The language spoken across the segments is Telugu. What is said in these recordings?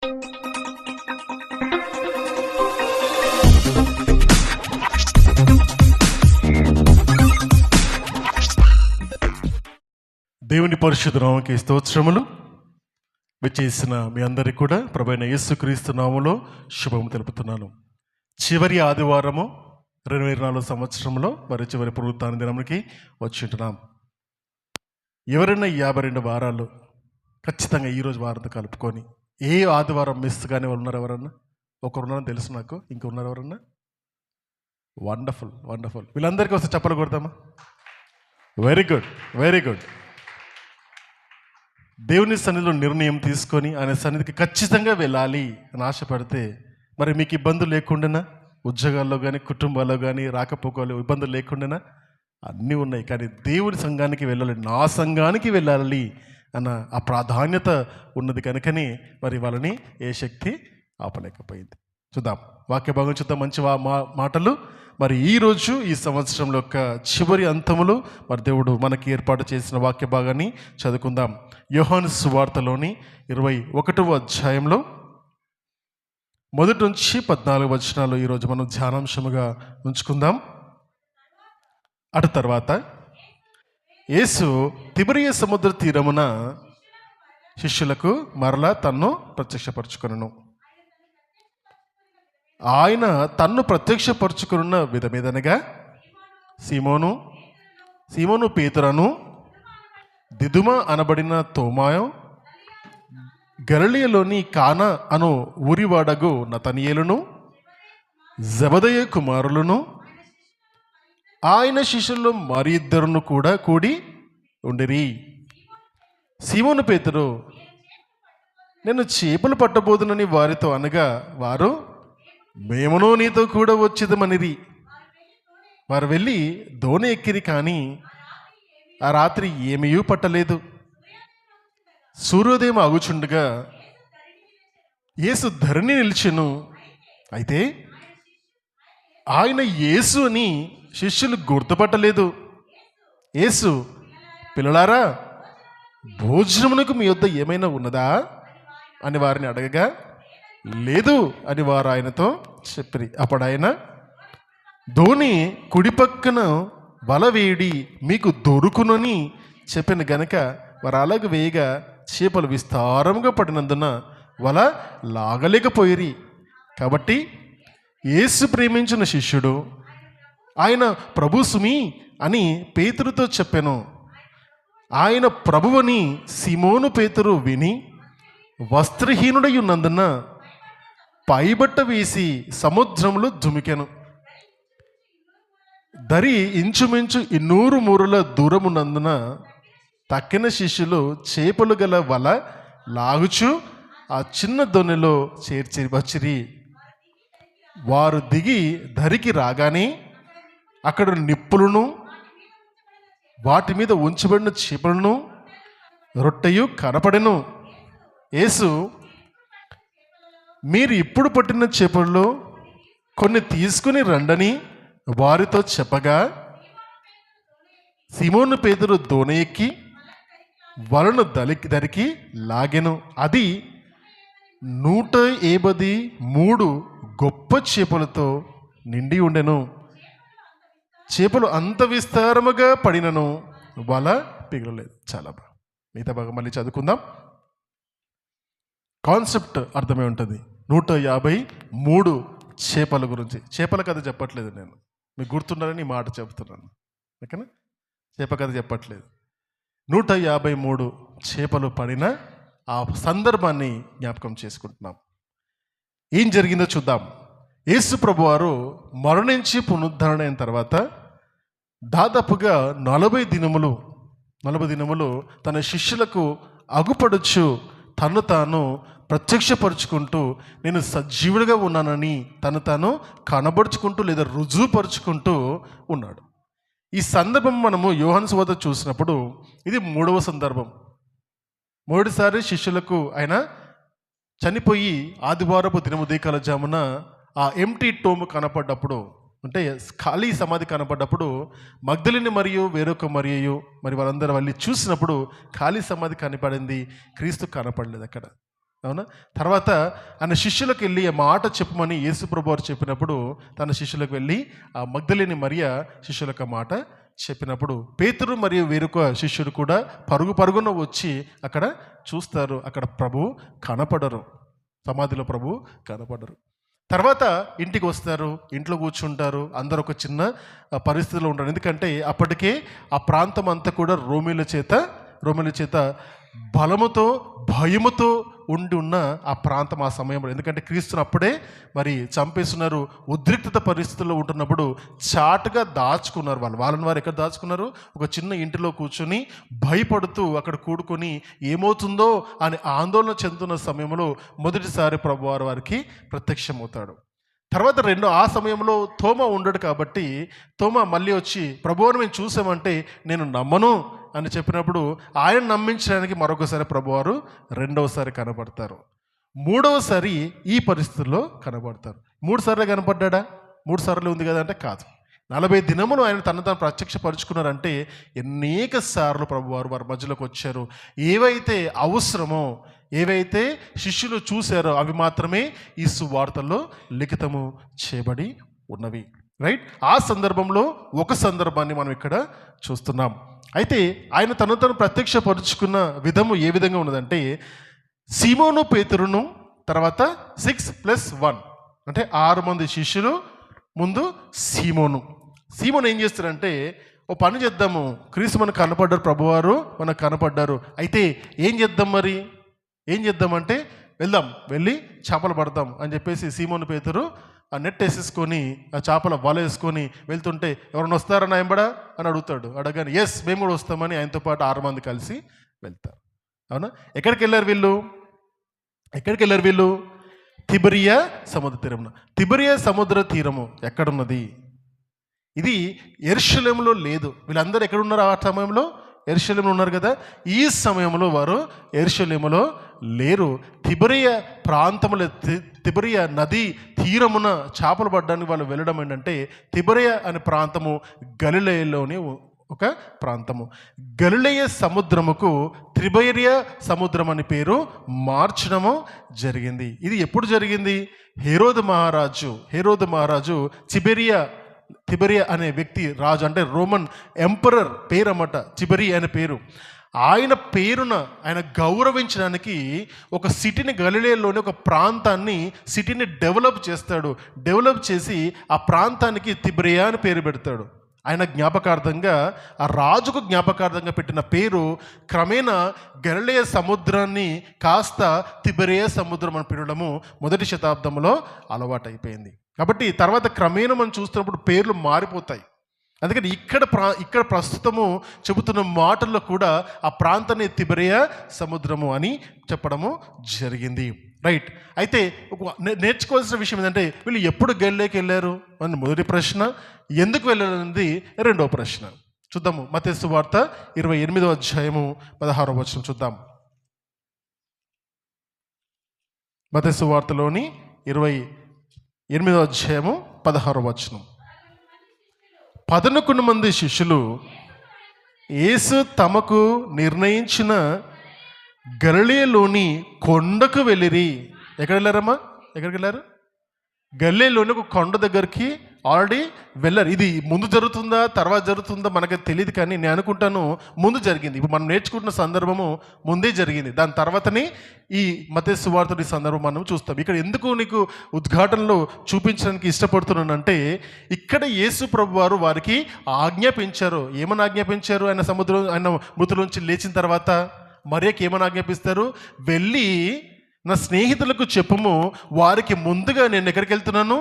దేవుని పరిశుద్ధ నామముకి స్తోత్రములు. విచ్చేసిన మీ అందరికీ కూడా ప్రభువైన యేసుక్రీస్తు నామములో శుభము తెలుపుతున్నాను. చివరి ఆదివారము 2024 సంవత్సరంలో మరి చివరి పునరుత్థాన దినమునికి వచ్చి ఉంటున్నాం. ఎవరైనా 52 వారాలు ఖచ్చితంగా ఈరోజు వారంతో కలుపుకొని ఏ ఆదివారం మిస్ కానీ ఉన్నారు ఎవరన్నా? ఒకరున్నారని తెలుసు నాకు. ఇంకా ఉన్నారు ఎవరన్నా? Wonderful wonderful. వీళ్ళందరికీ వస్తే చెప్పలు కొడతామా? Very good very good. దేవుని సన్నిధిలో నిర్ణయం తీసుకొని ఆయన సన్నిధికి ఖచ్చితంగా వెళ్ళాలి అని ఆశపడితే మరి మీకు ఇబ్బందులు లేకుండా ఉద్యోగాల్లో కానీ కుటుంబాల్లో కానీ రాకపోకలు ఇబ్బందులు లేకుండా అన్నీ ఉన్నాయి. కానీ దేవుని సంఘానికి వెళ్ళాలి, నా సంఘానికి వెళ్ళాలి అన్న ఆ ప్రాధాన్యత ఉన్నది కనుకని మరి వాళ్ళని ఏ శక్తి ఆపలేకపోయింది. చూద్దాం వాక్య భాగం చూద్దాం. మంచి మాటలు మరి ఈరోజు ఈ సంవత్సరంలో యొక్క చివరి అంతములు మరి దేవుడు మనకి ఏర్పాటు చేసిన వాక్య భాగాన్ని చదువుకుందాం. యోహాను సువార్తలోని 21వ అధ్యాయంలో మొదటి నుంచి 14 వచనాలు ఈరోజు మనం ధ్యానాంశముగా ఉంచుకుందాం. అటు తర్వాత యేసు తిబెరియ సముద్ర తీరమున శిష్యులకు మరలా తన్ను ప్రత్యక్షపరచుకొనెను. ఆయన తన్ను ప్రత్యక్షపరచుకున్న విధమేదనగా సీమోను పేతురను, దిదుమ అనబడిన తోమాయు, గలిలయలోని కానా అను ఊరివాడగు నతనయేలును, జెబెదయి కుమారులను, ఆయన శిష్యుల్లో మరి ఇద్దరును కూడా కూడి ఉండిరి. సీమోను పేతురు, నేను చేపలు పట్టబోదునని వారితో అనగా వారు, మేమును నీతో కూడా వచ్చేదమనిరి. వారు వెళ్ళి దోణి ఎక్కిరి, కానీ ఆ రాత్రి ఏమీ పట్టలేదు. సూర్యోదయం ఆగుచుండగా యేసు ధరణి నిలిచెను. అయితే ఆయన యేసు అని శిష్యులు గుర్తుపట్టలేదు. యేసు, పిల్లలారా, భోజనమునకు మీ వద్ద ఏమైనా ఉన్నదా అని వారిని అడగగా, లేదు అని వారు ఆయనతో చెప్పిరి. అప్పుడు ఆయన, ధోని కుడి పక్కన వల వేడి మీకు దొరుకునని చెప్పిన గనక వారు అలాగ వేయగా చేపలు విస్తారంగా పడినందున వల లాగలేకపోయిరి. కాబట్టి యేసు ప్రేమించిన శిష్యుడు ఆయన ప్రభు సుమి అని పేతురుతో చెప్పెను. ఆయన ప్రభువని సీమోను పేతురు విని వస్త్రహీనుడై ఉన్నందున పైబట్ట వేసి సముద్రంలో దుమికెను. దరి ఇంచుమించు 200 మూరల దూరమున్నందున తక్కిన శిష్యులు చేపలు గల వల లాగుచు ఆ చిన్న దొన్నెలో చేర్చి వచ్చిరి. వారు దిగి దరికి రాగానే అక్కడ నిప్పులను, వాటి మీద ఉంచబడిన చేపలను, రొట్టెయు కనపడెను. యేసు, మీరు ఇప్పుడు పట్టిన చేపల్లో కొన్ని తీసుకుని రండని వారితో చెప్పగా, సీమోను పేతురు దోణి ఎక్కి వలను దరికి లాగెను. అది 183 గొప్ప చేపలతో నిండి ఉండెను. చేపలు అంత విస్తారముగా పడినను వల పిగలలేదు. చాలా బాగా మిగతా బాగా మళ్ళీ చదువుకుందాం. కాన్సెప్ట్ అర్థమై ఉంటుంది. 153 చేపల గురించి. చేపల కథ చెప్పట్లేదు నేను, మీకు గుర్తుండాలని మాట చెప్తున్నాను. ఓకేనా? చేప కథ చెప్పట్లేదు. 153 చేపలు పడిన ఆ సందర్భాన్ని జ్ఞాపకం చేసుకుంటున్నాం. ఏం జరిగిందో చూద్దాం. యేసు ప్రభు వారు మరణించి పునరుద్ధరణ అయిన తర్వాత దాదాపుగా 40 దినములు తన శిష్యులకు అగుపడుచు తను తాను ప్రత్యక్షపరుచుకుంటూ నేను సజీవుడిగా ఉన్నానని తను తాను కనబరుచుకుంటూ లేదా రుజువుపరుచుకుంటూ ఉన్నాడు. ఈ సందర్భం మనము యోహాను సువార్త చూసినప్పుడు ఇది 3వ సందర్భం. మొదటిసారి శిష్యులకు ఆయన చనిపోయి ఆదివారపు దినముదయకాల జామున ఆ ఎంటీ టోమ్ కనపడ్డప్పుడు, అంటే ఖాళీ సమాధి కనపడ్డప్పుడు మగ్దలిని మరియు వేరొక మరియు మరి వాళ్ళందరూ వెళ్ళి చూసినప్పుడు ఖాళీ సమాధి కనపడింది, క్రీస్తు కనపడలేదు అక్కడ. అవునా? తర్వాత ఆయన శిష్యులకు వెళ్ళి ఆ మాట చెప్పమని యేసు ప్రభువు వారు చెప్పినప్పుడు తన శిష్యులకు వెళ్ళి ఆ మగ్దలేని మరియ శిష్యులకు ఆ మాట చెప్పినప్పుడు పేతురు మరియు వేరొక శిష్యుడు కూడా పరుగున వచ్చి అక్కడ చూస్తారు. అక్కడ ప్రభు కనపడరు, సమాధిలో ప్రభు కనపడరు. తర్వాత ఇంటికి వస్తారు, ఇంట్లో కూర్చుంటారు. అందరూ ఒక చిన్న పరిస్థితిలో ఉంటారు. ఎందుకంటే అప్పటికే ఆ ప్రాంతం అంతా కూడా రోమిల చేత బలముతో భయముతో ఉండి ఉన్న ఆ ప్రాంతం ఆ సమయంలో. ఎందుకంటే క్రీస్తుని అప్పుడే మరి చంపేస్తున్నారు. ఉద్రిక్తత పరిస్థితుల్లో ఉంటున్నప్పుడు చాటుగా దాచుకున్నారు. వాళ్ళని వారు ఎక్కడ దాచుకున్నారు? ఒక చిన్న ఇంటిలో కూర్చొని భయపడుతూ అక్కడ కూడుకొని ఏమవుతుందో అని ఆందోళన చెందుతున్న సమయంలో మొదటిసారి ప్రభువారు వారికి ప్రత్యక్షమవుతాడు. తర్వాత ఆ సమయంలో తోమా ఉండడు కాబట్టి తోమా మళ్ళీ వచ్చి ప్రభువుని మేము చూసామంటే నేను నమ్మను అని చెప్పినప్పుడు ఆయన నమ్మించడానికి మరొకసారి ప్రభువారు రెండవసారి కనబడతారు. మూడవసారి ఈ పరిస్థితుల్లో కనబడతారు. 3 సార్లు కనపడ్డా? 3 సార్లు ఉంది కదా అంటే కాదు. 40 దినములు ఆయన తను ప్రత్యక్షపరుచుకున్నారంటే అనేక సార్లు ప్రభువారు వారి మధ్యలోకి వచ్చారు. ఏవైతే అవసరమో, ఏవైతే శిష్యులు చూశారో అవి మాత్రమే ఈ సువార్తల్లో లిఖితము చేయబడి ఉన్నవి. రైట్? ఆ సందర్భంలో ఒక సందర్భాన్ని మనం ఇక్కడ చూస్తున్నాం. అయితే ఆయన తను ప్రత్యక్షపరుచుకున్న విధము ఏ విధంగా ఉన్నదంటే సీమోను పేతురును తర్వాత 6+1 అంటే 6 మంది శిష్యులు, ముందు సీమోను ఏం చేస్తారంటే ఓ పని చేద్దాము, క్రీస్తు మనకు కనపడ్డారు, ప్రభువారు మనకు కనపడ్డారు, అయితే ఏం చేద్దామంటే వెళ్ళి చేపలు పడదాం అని చెప్పేసి సీమోను పేతురు ఆ నెట్ వేసేసుకొని ఆ చేపల వల వేసుకొని వెళ్తుంటే ఎవరైనా వస్తారని ఎంబడా అని అడగానే ఎస్ మేము కూడా వస్తామని ఆయనతో పాటు 6 మంది కలిసి వెళ్తారు. అవునా? ఎక్కడికి వెళ్ళారు వీళ్ళు? తిబెరియా సముద్ర తీరమున. తిబెరియా సముద్ర తీరము ఎక్కడున్నది? ఇది యెరూషలేములో లేదు. వీళ్ళందరూ ఎక్కడున్నారు ఆ సమయంలో? యెరూషలేములో ఉన్నారు కదా. ఈ సమయంలో వారు యెరూషలేములో లేరు. తిబెరియా ప్రాంతంలో తిబెరియా నది తీరమున చేపలు పడడానికి వాళ్ళు వెళ్ళడం ఏంటంటే తిబెరియా అనే ప్రాంతము గలిలయలోని ఒక ప్రాంతము. గలిలయ సముద్రముకు తిబెరియా సముద్రం అని పేరు మార్చడము జరిగింది. ఇది ఎప్పుడు జరిగింది? హెరోదు మహారాజు తిబెరియా అనే వ్యక్తి రాజు, అంటే రోమన్ ఎంపరర్ పేరు అన్నమాట తిబెరియా అనే పేరు. ఆయన పేరున ఆయన గౌరవించడానికి ఒక సిటీని, గలిలయలోని ఒక సిటీని డెవలప్ చేసి ఆ ప్రాంతానికి తిబెరియా అని పేరు పెడతాడు. ఆయన జ్ఞాపకార్థంగా, ఆ రాజుకు జ్ఞాపకార్థంగా పెట్టిన పేరు క్రమేణా గలిలయ సముద్రాన్ని కాస్త తిబెరియా సముద్రం అని పిలవడము 1వ శతాబ్దంలో అలవాటైపోయింది. కాబట్టి తర్వాత క్రమేణా మనం చూస్తున్నప్పుడు పేర్లు మారిపోతాయి. అందుకని ఇక్కడ ప్రస్తుతము చెబుతున్న మాటల్లో కూడా ఆ ప్రాంతాన్ని తిబెరియా సముద్రము అని చెప్పడము జరిగింది. రైట్? అయితే నేర్చుకోవాల్సిన విషయం ఏంటంటే వీళ్ళు ఎప్పుడు గలిలయకి వెళ్ళారు అని మొదటి ప్రశ్న, ఎందుకు వెళ్ళాలన్నది రెండవ ప్రశ్న. చూద్దాము. మత్తయి సువార్త 28వ అధ్యాయము 16వ వచనం చూద్దాం. మత్తయి సువార్తలోని 28వ అధ్యాయము 16వ వచనం. 11 మంది శిష్యులు యేసు తమకు నిర్ణయించిన గలిలయలోని కొండకు వెళ్ళిరి. ఎక్కడికి వెళ్ళారు? గలిలయలోని ఒక కొండ దగ్గరికి ఆల్రెడీ వెళ్ళారు. ఇది ముందు జరుగుతుందా తర్వాత జరుగుతుందా మనకు తెలియదు, కానీ నేను అనుకుంటాను ముందు జరిగింది. ఇప్పుడు మనం నేర్చుకుంటున్న సందర్భము ముందే జరిగింది. దాని తర్వాతనే ఈ మత్తయి సువార్తని సందర్భం మనం చూస్తాం. ఇక్కడ ఎందుకు నీకు ఉద్ఘాటనలో చూపించడానికి ఇష్టపడుతున్నానంటే ఇక్కడ యేసు ప్రభు వారు వారికి ఆజ్ఞాపించారు. ఏమని ఆజ్ఞాపించారు? ఆయన మృతులోంచి లేచిన తర్వాత మరియకి ఏమని ఆజ్ఞాపిస్తారు? వెళ్ళి నా స్నేహితులకు చెప్పుము, వారికి ముందుగా నేను ఎక్కడికి వెళ్తున్నాను?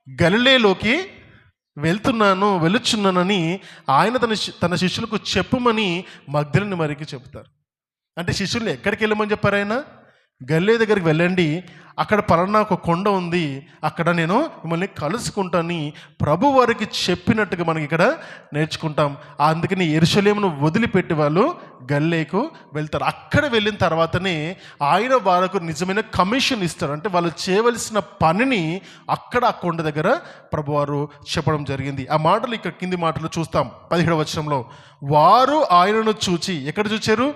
గలిలయలోకి వెళ్ళుచున్నానని ఆయన తన శిష్యులకు చెప్పుమని మగ్దలేని మరికి చెప్తారు. అంటే శిష్యులు ఎక్కడికి వెళ్ళమని చెప్పారు? ఆయన గలిలయ దగ్గరికి వెళ్ళండి, అక్కడ పలానా ఒక కొండ ఉంది, అక్కడ నేను మిమ్మల్ని కలుసుకుంటానని ప్రభు వారికి చెప్పినట్టుగా మనకి ఇక్కడ నేర్చుకుంటాం. అందుకని యెరూషలేమును వదిలిపెట్టి వాళ్ళు గలిలయకు వెళ్తారు. అక్కడ వెళ్ళిన తర్వాతనే ఆయన వారికి నిజమైన కమిషన్ ఇస్తారు. అంటే వాళ్ళు చేయవలసిన పనిని అక్కడ ఆ కొండ దగ్గర ప్రభువారు చెప్పడం జరిగింది. ఆ మాటలు ఇక్కడ కింది మాటలు చూస్తాం. 17వ వచనంలో వారు ఆయనను చూచి, ఎక్కడ చూచారు?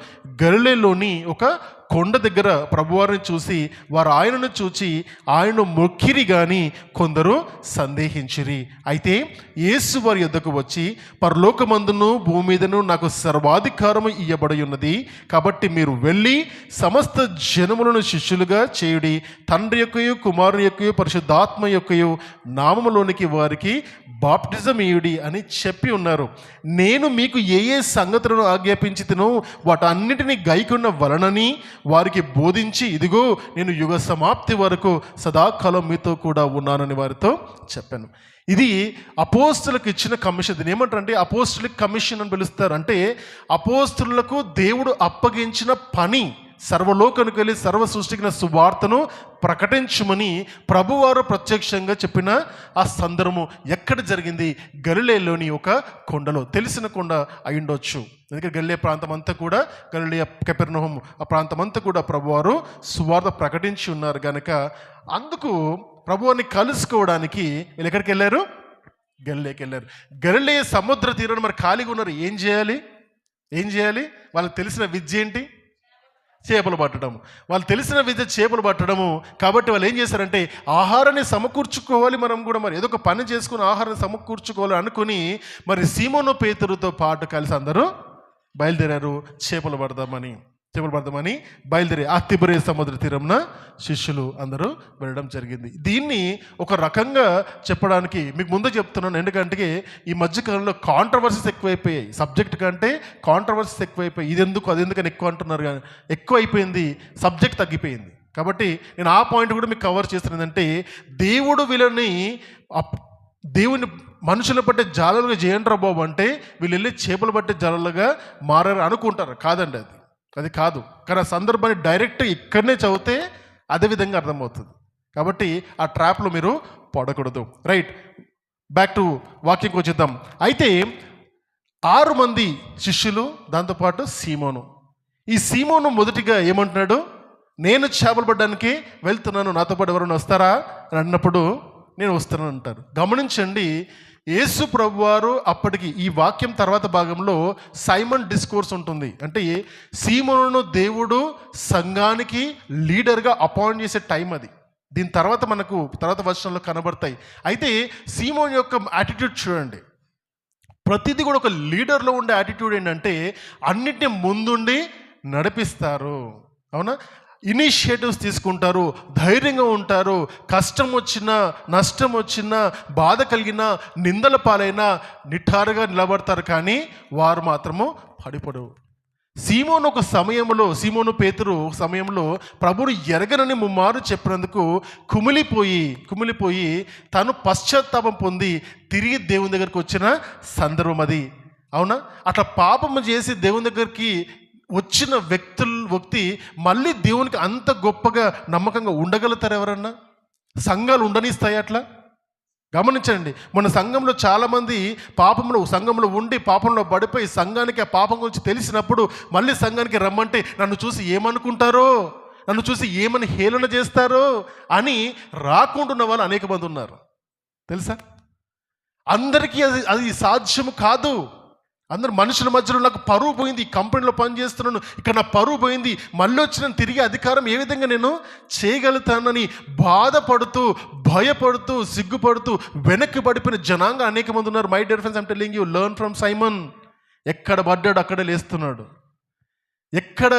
గలిలయలోని ఒక కొండ దగ్గర ప్రభువారిని చూసి వారు ఆయనను చూచి ఆయనను మొక్కిరి గాని కొందరు సందేహించిరి. అయితే యేసు వారి యొద్దకు వచ్చి, పరలోకమందును భూమి మీదను నాకు సర్వాధికారము ఇయ్యబడి ఉన్నది, కాబట్టి మీరు వెళ్ళి సమస్త జనములను శిష్యులుగా చేయుడి, తండ్రి యొక్కయు కుమారుని యొక్కయు పరిశుద్ధాత్మ యొక్కయు నామములోనికి వారికి బాప్టిజం ఇయుడి అని చెప్పి ఉన్నారు. నేను మీకు ఏ ఏ సంగతులను ఆజ్ఞాపించితినో వాటన్నిటిని గైకొన్న వలనని వారికి బోధించి, ఇదిగో నేను యుగ సమాప్తి వరకు సదాకాలం మీతో కూడా ఉన్నానని వారితో చెప్పాను. ఇది అపోస్తులకు ఇచ్చిన కమిషన్. దీని ఏమంటారంటే అపోస్తులిక్ కమిషన్ అని పిలుస్తారు. అంటే అపోస్తులకు దేవుడు అప్పగించిన పని, సర్వలోకానికి వెళ్ళి సర్వ సృష్టికిన సువార్తను ప్రకటించమని ప్రభువారు ప్రత్యక్షంగా చెప్పిన ఆ సందర్భము ఎక్కడ జరిగింది? గలిలయలోని ఒక కొండలో. తెలిసిన కొండ అయి ఉండొచ్చు, ఎందుకంటే గలిలయ ప్రాంతం అంతా కూడా, గలిలయ కపెర్నహూము ఆ ప్రాంతం అంతా కూడా ప్రభువారు సువార్త ప్రకటించి ఉన్నారు కనుక అందుకు ప్రభువాన్ని కలుసుకోవడానికి వీళ్ళు ఎక్కడికి వెళ్ళారు? గలిలయకి వెళ్ళారు. గలిలయ సముద్ర తీరాన్ని మరి ఖాళీగా ఉన్నారు. ఏం చేయాలి? వాళ్ళకి తెలిసిన విద్య ఏంటి? చేపలు పట్టడము. వాళ్ళు తెలిసిన విద్య చేపలు పట్టడము. కాబట్టి వాళ్ళు ఏం చేశారంటే ఆహారాన్ని సమకూర్చుకోవాలి, మనం కూడా మరి ఏదో ఒక పని చేసుకుని ఆహారాన్ని సమకూర్చుకోవాలి అనుకుని మరి సీమోను పేతురుతో పాటు కలిసి అందరూ బయలుదేరారు. చేపలు పడదామని బయలుదేరి ఆ తిబెరే సముద్ర తీరంన శిష్యులు అందరూ వెళ్ళడం జరిగింది. దీన్ని ఒక రకంగా చెప్పడానికి మీకు ముందు చెప్తున్నాను, ఎందుకంటే ఈ మధ్యకాలంలో కాంట్రవర్సీస్ ఎక్కువైపోయాయి. సబ్జెక్ట్ కంటే కాంట్రవర్సీస్ ఎక్కువైపోయాయి. ఇది ఎందుకు అది ఎందుకని ఎక్కువ అంటున్నారు, కానీ ఎక్కువ అయిపోయింది, సబ్జెక్ట్ తగ్గిపోయింది. కాబట్టి నేను ఆ పాయింట్ కూడా మీకు కవర్ చేస్తున్నదంటే దేవుడు వీళ్ళని దేవుని మనుషులు పట్టే జాలలుగా చేయండి రా బాబు అంటే వీళ్ళు వెళ్ళి చేపలు పట్టే జాలలుగా మారారు అనుకుంటారు. కాదండి, అది కాదు. కానీ ఆ సందర్భాన్ని డైరెక్ట్ ఇక్కడనే చదివితే అదే విధంగా అర్థమవుతుంది. కాబట్టి ఆ ట్రాప్లో మీరు పడకూడదు. రైట్, బ్యాక్ టు వాక్యంకి వచ్చేద్దాం. అయితే 6 మంది శిష్యులు, దాంతోపాటు సీమోను. ఈ సీమోను మొదటిగా ఏమంటున్నాడు? నేను చేపలు పడడానికి వెళ్తున్నాను, నాతో పాటు ఎవరైనా వస్తారా అని అన్నప్పుడు నేను వస్తానని అంటారు. గమనించండి, యేసు ప్రభువారు అప్పటికి ఈ వాక్యం తర్వాత భాగంలో సైమన్ డిస్కోర్స్ ఉంటుంది. అంటే సీమోనును దేవుడు సంఘానికి లీడర్గా అపాయింట్ చేసే టైం అది. దీని తర్వాత మనకు తర్వాత వచనంలో కనబడతాయి. అయితే సీమోన్ యొక్క యాటిట్యూడ్ చూడండి. ప్రతిదీ కూడా ఒక లీడర్లో ఉండే యాటిట్యూడ్ ఏంటంటే అన్నిటిని ముందుండి నడిపిస్తారు. అవునా? ఇనిషియేటివ్స్ తీసుకుంటారు, ధైర్యంగా ఉంటారు. కష్టం వచ్చినా, నష్టం వచ్చినా, బాధ కలిగినా, నిందల పాలైనా నిఠారుగా నిలబడతారు. కానీ వారు మాత్రము పడిపోడు. సీమోను పేతురు సమయంలో ప్రభువును ఎరగనని ముమ్మారు చెప్పినందుకు కుమిలిపోయి తను పశ్చాత్తాపం పొంది తిరిగి దేవుని దగ్గరికి వచ్చిన సందర్భం అది. అవునా? అట్లా పాపము చేసి దేవుని దగ్గరికి వచ్చిన వ్యక్తి మళ్ళీ దేవునికి అంత గొప్పగా నమ్మకంగా ఉండగలుగుతారు ఎవరన్నా? సంఘాలు ఉండనిస్తాయి అట్లా? గమనించండి, మన సంఘంలో చాలామంది సంఘంలో ఉండి పాపంలో పడిపోయి సంఘానికి ఆ పాపం గురించి తెలిసినప్పుడు మళ్ళీ సంఘానికి రమ్మంటే నన్ను చూసి ఏమనుకుంటారో, నన్ను చూసి ఏమని హేళన చేస్తారో అని రాకుండా వాళ్ళు అనేక మంది ఉన్నారు. తెలుసా? అందరికీ అది సాధ్యము కాదు. అందరు మనుషుల మధ్యలో నాకు పరువు పోయింది, ఈ కంపెనీలో పనిచేస్తున్నాను, ఇక్కడ నా పరువు పోయింది, మళ్ళీ వచ్చిన తిరిగి అధికారం ఏ విధంగా నేను చేయగలుగుతానని బాధపడుతూ, భయపడుతూ, సిగ్గుపడుతూ వెనక్కి పడిపోయిన జనాంగం అనేక మంది ఉన్నారు. My dear friends, I'm telling you, learn from Simon. ఎక్కడ పడ్డాడు అక్కడే లేస్తున్నాడు. ఎక్కడ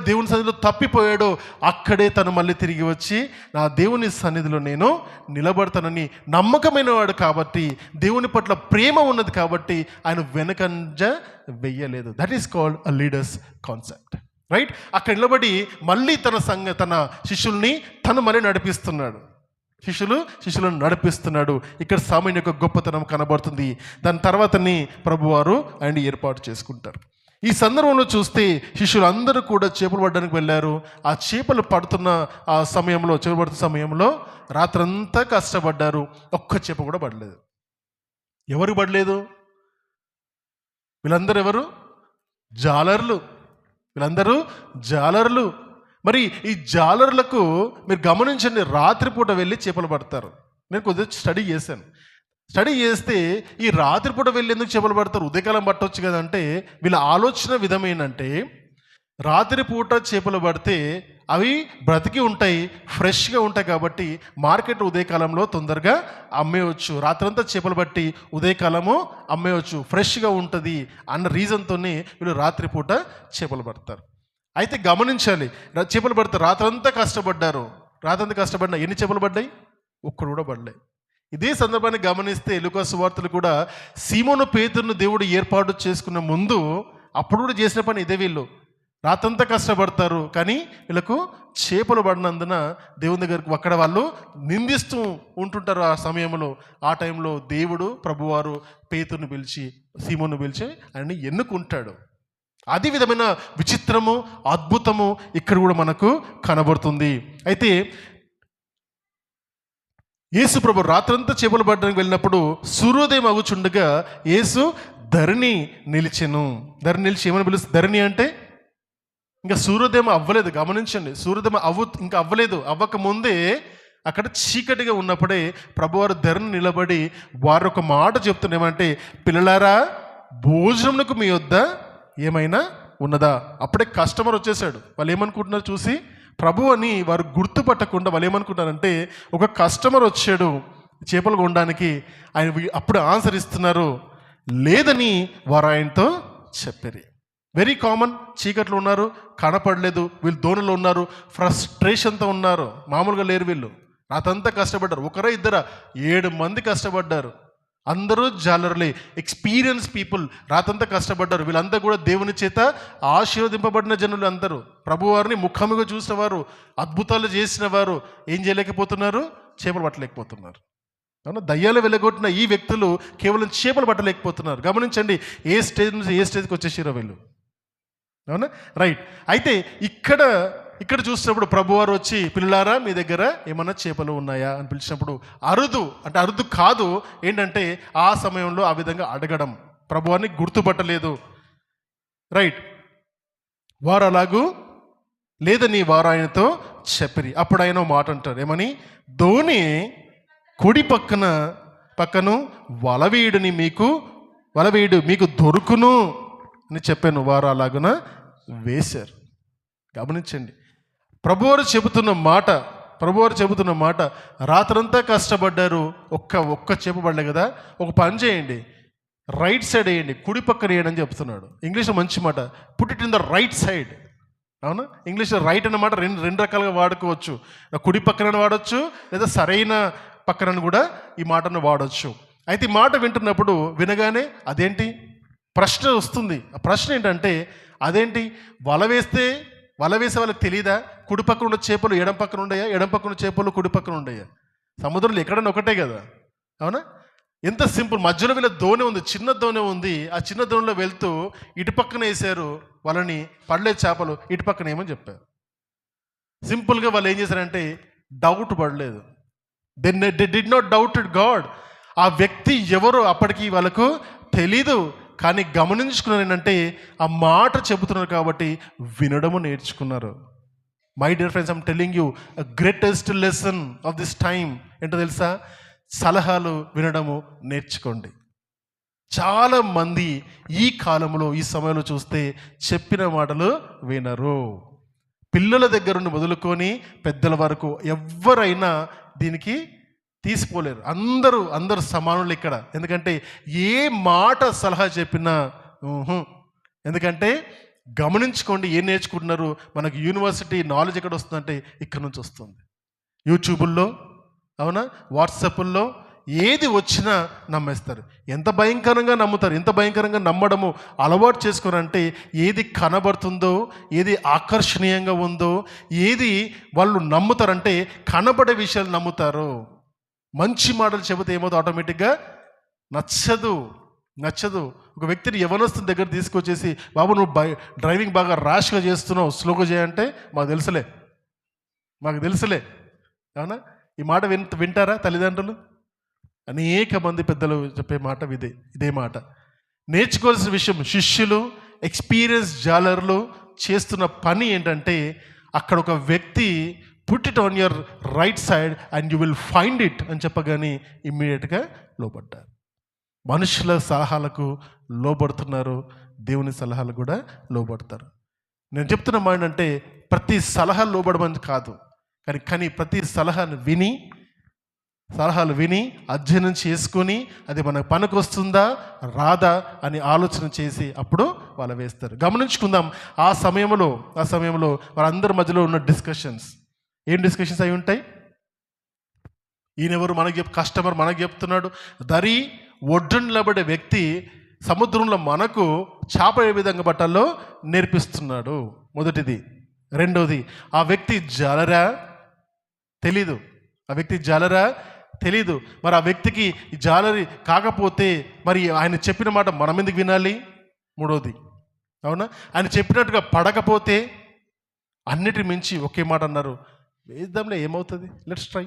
దేవుని సన్నిధిలో తప్పిపోయాడో అక్కడే తను మళ్ళీ తిరిగి వచ్చి నా దేవుని సన్నిధిలో నేను నిలబడతానని నమ్మకమైన వాడు కాబట్టి, దేవుని పట్ల ప్రేమ ఉన్నది కాబట్టి ఆయన వెనకంజ వెయ్యలేదు. That is called a leaders concept. Right? అక్కడ నిలబడి మళ్ళీ తన శిష్యుల్ని తను మళ్ళీ నడిపిస్తున్నాడు. శిష్యులను నడిపిస్తున్నాడు. ఇక్కడ సామాన్య యొక్క గొప్పతనం కనబడుతుంది. దాని తర్వాతని ప్రభువారు ఆయన ఏర్పాటు చేసుకుంటారు. ఈ సందర్భంలో చూస్తే శిష్యులు అందరూ కూడా చేపలు పడడానికి వెళ్ళారు. ఆ చేపలు పడుతున్న సమయంలో రాత్రంతా కష్టపడ్డారు. ఒక్క చేప కూడా పడలేదు. ఎవరు పడలేదు? వీళ్ళందరూ ఎవరు? జాలర్లు. మరి ఈ జాలర్లకు మీరు గమనించండి, రాత్రిపూట వెళ్ళి చేపలు పడతారు. నేను కొద్దిగా స్టడీ చేస్తే ఈ రాత్రిపూట వెళ్ళి ఎందుకు చేపలు పడతారు? ఉదయకాలం పట్టవచ్చు కదంటే వీళ్ళ ఆలోచన విధం ఏంటంటే రాత్రిపూట చేపలు పడితే అవి బ్రతికి ఉంటాయి, ఫ్రెష్గా ఉంటాయి. కాబట్టి మార్కెట్ ఉదయకాలంలో తొందరగా అమ్మేయవచ్చు. రాత్రంతా చేపలు పట్టి ఉదయకాలము అమ్మేయవచ్చు, ఫ్రెష్గా ఉంటుంది అన్న రీజన్తోనే వీళ్ళు రాత్రిపూట చేపలు పడతారు. అయితే గమనించాలి, చేపలు పడతారు, రాత్రంతా కష్టపడ్డారు. రాత్రంతా కష్టపడినా ఎన్ని చేపలు పడ్డాయి? ఒక్కడు కూడా పడలే. ఇదే సందర్భాన్ని గమనిస్తే లూకా సువార్తలు కూడా సీమోను పేతురును దేవుడు ఏర్పాటు చేసుకున్న ముందు అప్పుడు కూడా చేసిన పని ఇదే. వీళ్ళు రాత్రంతా కష్టపడతారు, కానీ వీళ్ళకు చేపలు పడినందున దేవుని దగ్గరకు అక్కడ వాళ్ళు నిందిస్తూ ఉంటుంటారు. ఆ సమయంలో, ఆ టైంలో దేవుడు ప్రభువారు పేతురుని పిలిచి, సీమోను పిలిచి ఆయన్ని ఎన్నుకుంటాడు. అది విధమైన విచిత్రము, అద్భుతము ఇక్కడ కూడా మనకు కనబడుతుంది. అయితే యేసు ప్రభు రాత్రంతా చేపలు పట్టడానికి వెళ్ళినప్పుడు సూర్యోదయం అగుచుండగా యేసు ధరణి నిలిచెను. ధరణి నిలిచి ఏమని పిలుస్తుంది? ధరణి అంటే ఇంకా సూర్యోదయం అవ్వలేదు. గమనించండి, సూర్యోదయం ఇంకా అవ్వలేదు. అవ్వక ముందే అక్కడ చీకటిగా ఉన్నప్పుడే ప్రభువారు ధరణి నిలబడి వారు ఒక మాట చెప్తున్నారు. ఏమంటే, పిల్లలారా, భోజనమునకు మీ వద్ద ఏమైనా ఉన్నదా? అప్పుడే కస్టమర్ వచ్చేసాడు. వాళ్ళు ఏమనుకుంటున్నారు చూసి, ప్రభు అని వారు గుర్తుపట్టకుండా వాళ్ళు ఏమనుకుంటారంటే, ఒక కస్టమర్ వచ్చాడు చేపలు కొనడానికి. ఆయన అప్పుడు ఆన్సర్ ఇస్తున్నారు లేదని వారు ఆయనతో చెప్పారు. Very common. చీకట్లో ఉన్నారు, కనపడలేదు, వీళ్ళు దోణిలో ఉన్నారు, ఫ్రస్ట్రేషన్తో ఉన్నారు. మామూలుగా లేరు వీళ్ళు. రాతంతా కష్టపడ్డారు. ఒకరా ఇద్దరా? 7 మంది కష్టపడ్డారు. అందరూ జాలర్లే, ఎక్స్పీరియన్స్ పీపుల్. రాతంతా కష్టపడ్డారు. వీళ్ళంతా కూడా దేవుని చేత ఆశీర్వదింపబడిన జనులు. అందరూ ప్రభువారిని ముఖముగా చూసిన వారు, అద్భుతాలు చేసిన వారు ఏం చేయలేకపోతున్నారు? చేపలు పట్టలేకపోతున్నారు. అవునా? దయ్యాలు వెళ్ళగొట్టిన ఈ వ్యక్తులు కేవలం చేపలు పట్టలేకపోతున్నారు. గమనించండి, ఏ స్టేజ్ నుంచి ఏ స్టేజ్కి వచ్చేసారో వీళ్ళు. అవునా? రైట్. అయితే ఇక్కడ చూసినప్పుడు ప్రభువారు వచ్చి, పిల్లారా, మీ దగ్గర ఏమన్నా చేపలు ఉన్నాయా అని పిలిచినప్పుడు అరుదు కాదు. ఏంటంటే ఆ సమయంలో ఆ విధంగా అడగడం, ప్రభువారిని గుర్తుపట్టలేదు. రైట్. వారు అలాగూ లేదని వారు ఆయనతో చెప్పిరి. అప్పుడు ఆయన మాట అంటారు, ఏమని? ధోని కుడి పక్కను వలవేయుడు మీకు దొరుకును అని చెప్పాను. వారు అలాగున వేశారు. గమనించండి, ప్రభువారు చెబుతున్న మాట రాత్రంతా కష్టపడ్డారు, ఒక్క చేప పడలే కదా. ఒక పని చేయండి, రైట్ సైడ్ వేయండి, కుడి పక్కన వేయండి అని చెప్తున్నాడు. ఇంగ్లీష్లో మంచి మాట, put it in the right side. అవునా? ఇంగ్లీష్లో రైట్ అన్నమాట రెండు రకాలుగా వాడుకోవచ్చు. కుడి పక్కన వాడచ్చు, లేదా సరైన పక్కన కూడా ఈ మాటను వాడచ్చు. అయితే ఈ మాట వింటున్నప్పుడు వినగానే అదేంటి ప్రశ్న వస్తుంది. ఆ ప్రశ్న ఏంటంటే, అదేంటి వల వేసే వాళ్ళకి తెలియదా? కుడి పక్కన ఉన్న చేపలు ఎడం పక్కన ఉండయా, ఎడం పక్కన ఉన్న చేపలు కుడి పక్కన ఉండయా? సముద్రంలో ఎక్కడన్నా ఒకటే కదా. అవునా? ఎంత సింపుల్. మధ్యలో వీళ్ళ దోణి ఉంది, చిన్న దోణి ఉంది. ఆ చిన్న దోణిలో వెళ్తూ ఇటు పక్కన వేసారు వాళ్ళని, పడలేదు చేపలు, ఇటు పక్కన ఏమని చెప్పారు. సింపుల్గా వాళ్ళు ఏం చేశారంటే డౌట్ పడలేదు. They did not doubted God. ఆ వ్యక్తి ఎవరో అప్పటికి వాళ్ళకు తెలీదు, కానీ గమనించుకున్నారు. ఏంటంటే ఆ మాట చెబుతున్నారు కాబట్టి వినడము నేర్చుకున్నారు. My dear friends, I'm telling you greatest lesson of this time ఏంటో తెలుసా? సలహాలు వినడము నేర్చుకోండి. చాలామంది ఈ కాలంలో, ఈ సమయంలో చూస్తే చెప్పిన మాటలు వినరు. పిల్లల దగ్గర నుండి మొదలుకొని పెద్దల వరకు ఎవరైనా దీనికి తీసిపోలేరు. అందరూ సమానులు ఇక్కడ. ఎందుకంటే ఏ మాట సలహా చెప్పినా ఎందుకంటే గమనించుకోండి, ఏం నేర్చుకుంటున్నారు? మనకు యూనివర్సిటీ నాలెడ్జ్ ఎక్కడ వస్తుందంటే ఇక్కడ నుంచి వస్తుంది. యూట్యూబుల్లో, అవునా, వాట్సాప్ల్లో ఏది వచ్చినా నమ్మేస్తారు. ఎంత భయంకరంగా నమ్ముతారు. ఎంత భయంకరంగా నమ్మడము అలవాటు చేసుకోరంటే, ఏది కనబడుతుందో, ఏది ఆకర్షణీయంగా ఉందో, ఏది వాళ్ళు నమ్ముతారంటే కనబడే విషయాలు నమ్ముతారు. మంచి మాటలు చెబితే ఏమవుతుంది? ఆటోమేటిక్గా నచ్చదు. ఒక వ్యక్తిని యవనస్తుని దగ్గర తీసుకొచ్చేసి, బాబు నువ్వు డ్రైవింగ్ బాగా ర్యాష్గా చేస్తున్నావు, స్లోగా చేయంటే మాకు తెలుసులే. అవునా? ఈ మాట వింటారా తల్లిదండ్రులు? అనేక మంది పెద్దలు చెప్పే మాట ఇదే మాట. నేర్చుకోవాల్సిన విషయం, శిష్యులు, ఎక్స్పీరియన్స్ జాలర్లు చేస్తున్న పని ఏంటంటే, అక్కడ ఒక వ్యక్తి put it on your right side and you will find it అని చెప్పగానే ఇమ్మీడియట్గా లోబడ్డారు. మనుషుల సలహాలకు లోబడుతున్నారు, దేవుని సలహాలు కూడా లోబడతారు. నేను చెప్తున్న మాట అంటే ప్రతి సలహా లోబడమని కాదు, కానీ ప్రతి సలహాలు విని అధ్యయనం చేసుకొని అది మనకు పనికి వస్తుందా రాదా అని ఆలోచన చేసి అప్పుడు వాళ్ళు వేస్తారు. గమనించుకుందాం, ఆ సమయంలో వాళ్ళందరి మధ్యలో ఉన్న డిస్కషన్స్ ఏం డిస్కషన్స్ అయి ఉంటాయి? ఈయనెవరు మనకు కస్టమర్ మనకు చెప్తున్నాడు, దరి ఒడ్డున నిలబడే వ్యక్తి సముద్రంలో మనకు చేప ఏ విధంగా పట్టాలో నేర్పిస్తున్నాడు, మొదటిది. రెండోది, ఆ వ్యక్తి జాలరా తెలీదు. మరి ఆ వ్యక్తికి జాలరి కాకపోతే మరి ఆయన చెప్పిన మాట మనం ఎందుకు వినాలి? మూడోది, అవునా, ఆయన చెప్పినట్టుగా పడకపోతే, అన్నిటి మించి ఒకే మాట అన్నారు, వేద్దాంలే ఏమవుతుంది, లెట్స్ ట్రై.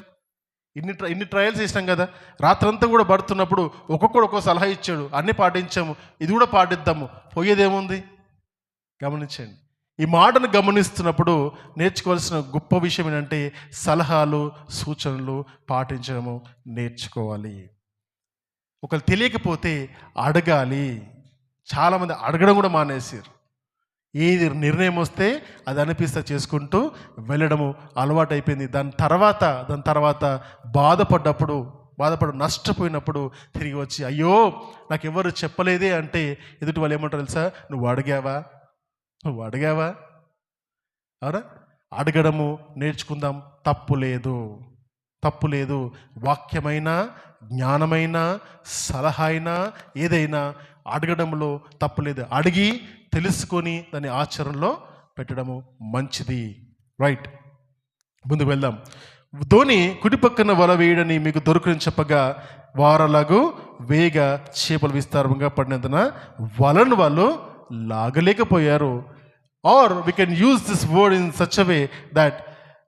ఇన్ని ట్రయల్స్ చేసినాం కదా, రాత్రంతా కూడా పడుతున్నప్పుడు ఒక్కొక్క సలహా ఇచ్చాడు, అన్నీ పాటించాము, ఇది కూడా పాటిద్దాము, పోయేదేముంది? గమనించండి, ఈ మాటను గమనిస్తున్నప్పుడు నేర్చుకోవాల్సిన గొప్ప విషయం ఏంటంటే సలహాలు సూచనలు పాటించడము నేర్చుకోవాలి. ఒకరు తెలియకపోతే అడగాలి. చాలామంది అడగడం కూడా మానేసారు. ఏది నిర్ణయం వస్తే అది అనిపిస్తే చేసుకుంటూ వెళ్ళడము అలవాటు అయిపోయింది. దాని తర్వాత బాధపడి నష్టపోయినప్పుడు తిరిగి వచ్చి అయ్యో నాకు ఎవరు చెప్పలేదే అంటే ఎదుటి వాళ్ళు ఏమంటారు తెలుసా? నువ్వు అడిగావా? అవునా? అడగడము నేర్చుకుందాం, తప్పు లేదు. వాక్యమైనా జ్ఞానమైనా సలహా అయినా ఏదైనా అడగడంలో తప్పు లేదు. అడిగి తెలుసుకొని దాన్ని ఆచరణలో పెట్టడము మంచిది. రైట్, ముందుకు వెళ్దాం. ధోని కుడి పక్కన వల వేయడని మీకు దొరుకుని చెప్పగా వారలాగు వేగ చేపలు విస్తారంగా పడినందున వలను వాళ్ళు లాగలేకపోయారు. Or we can use this word in such a way that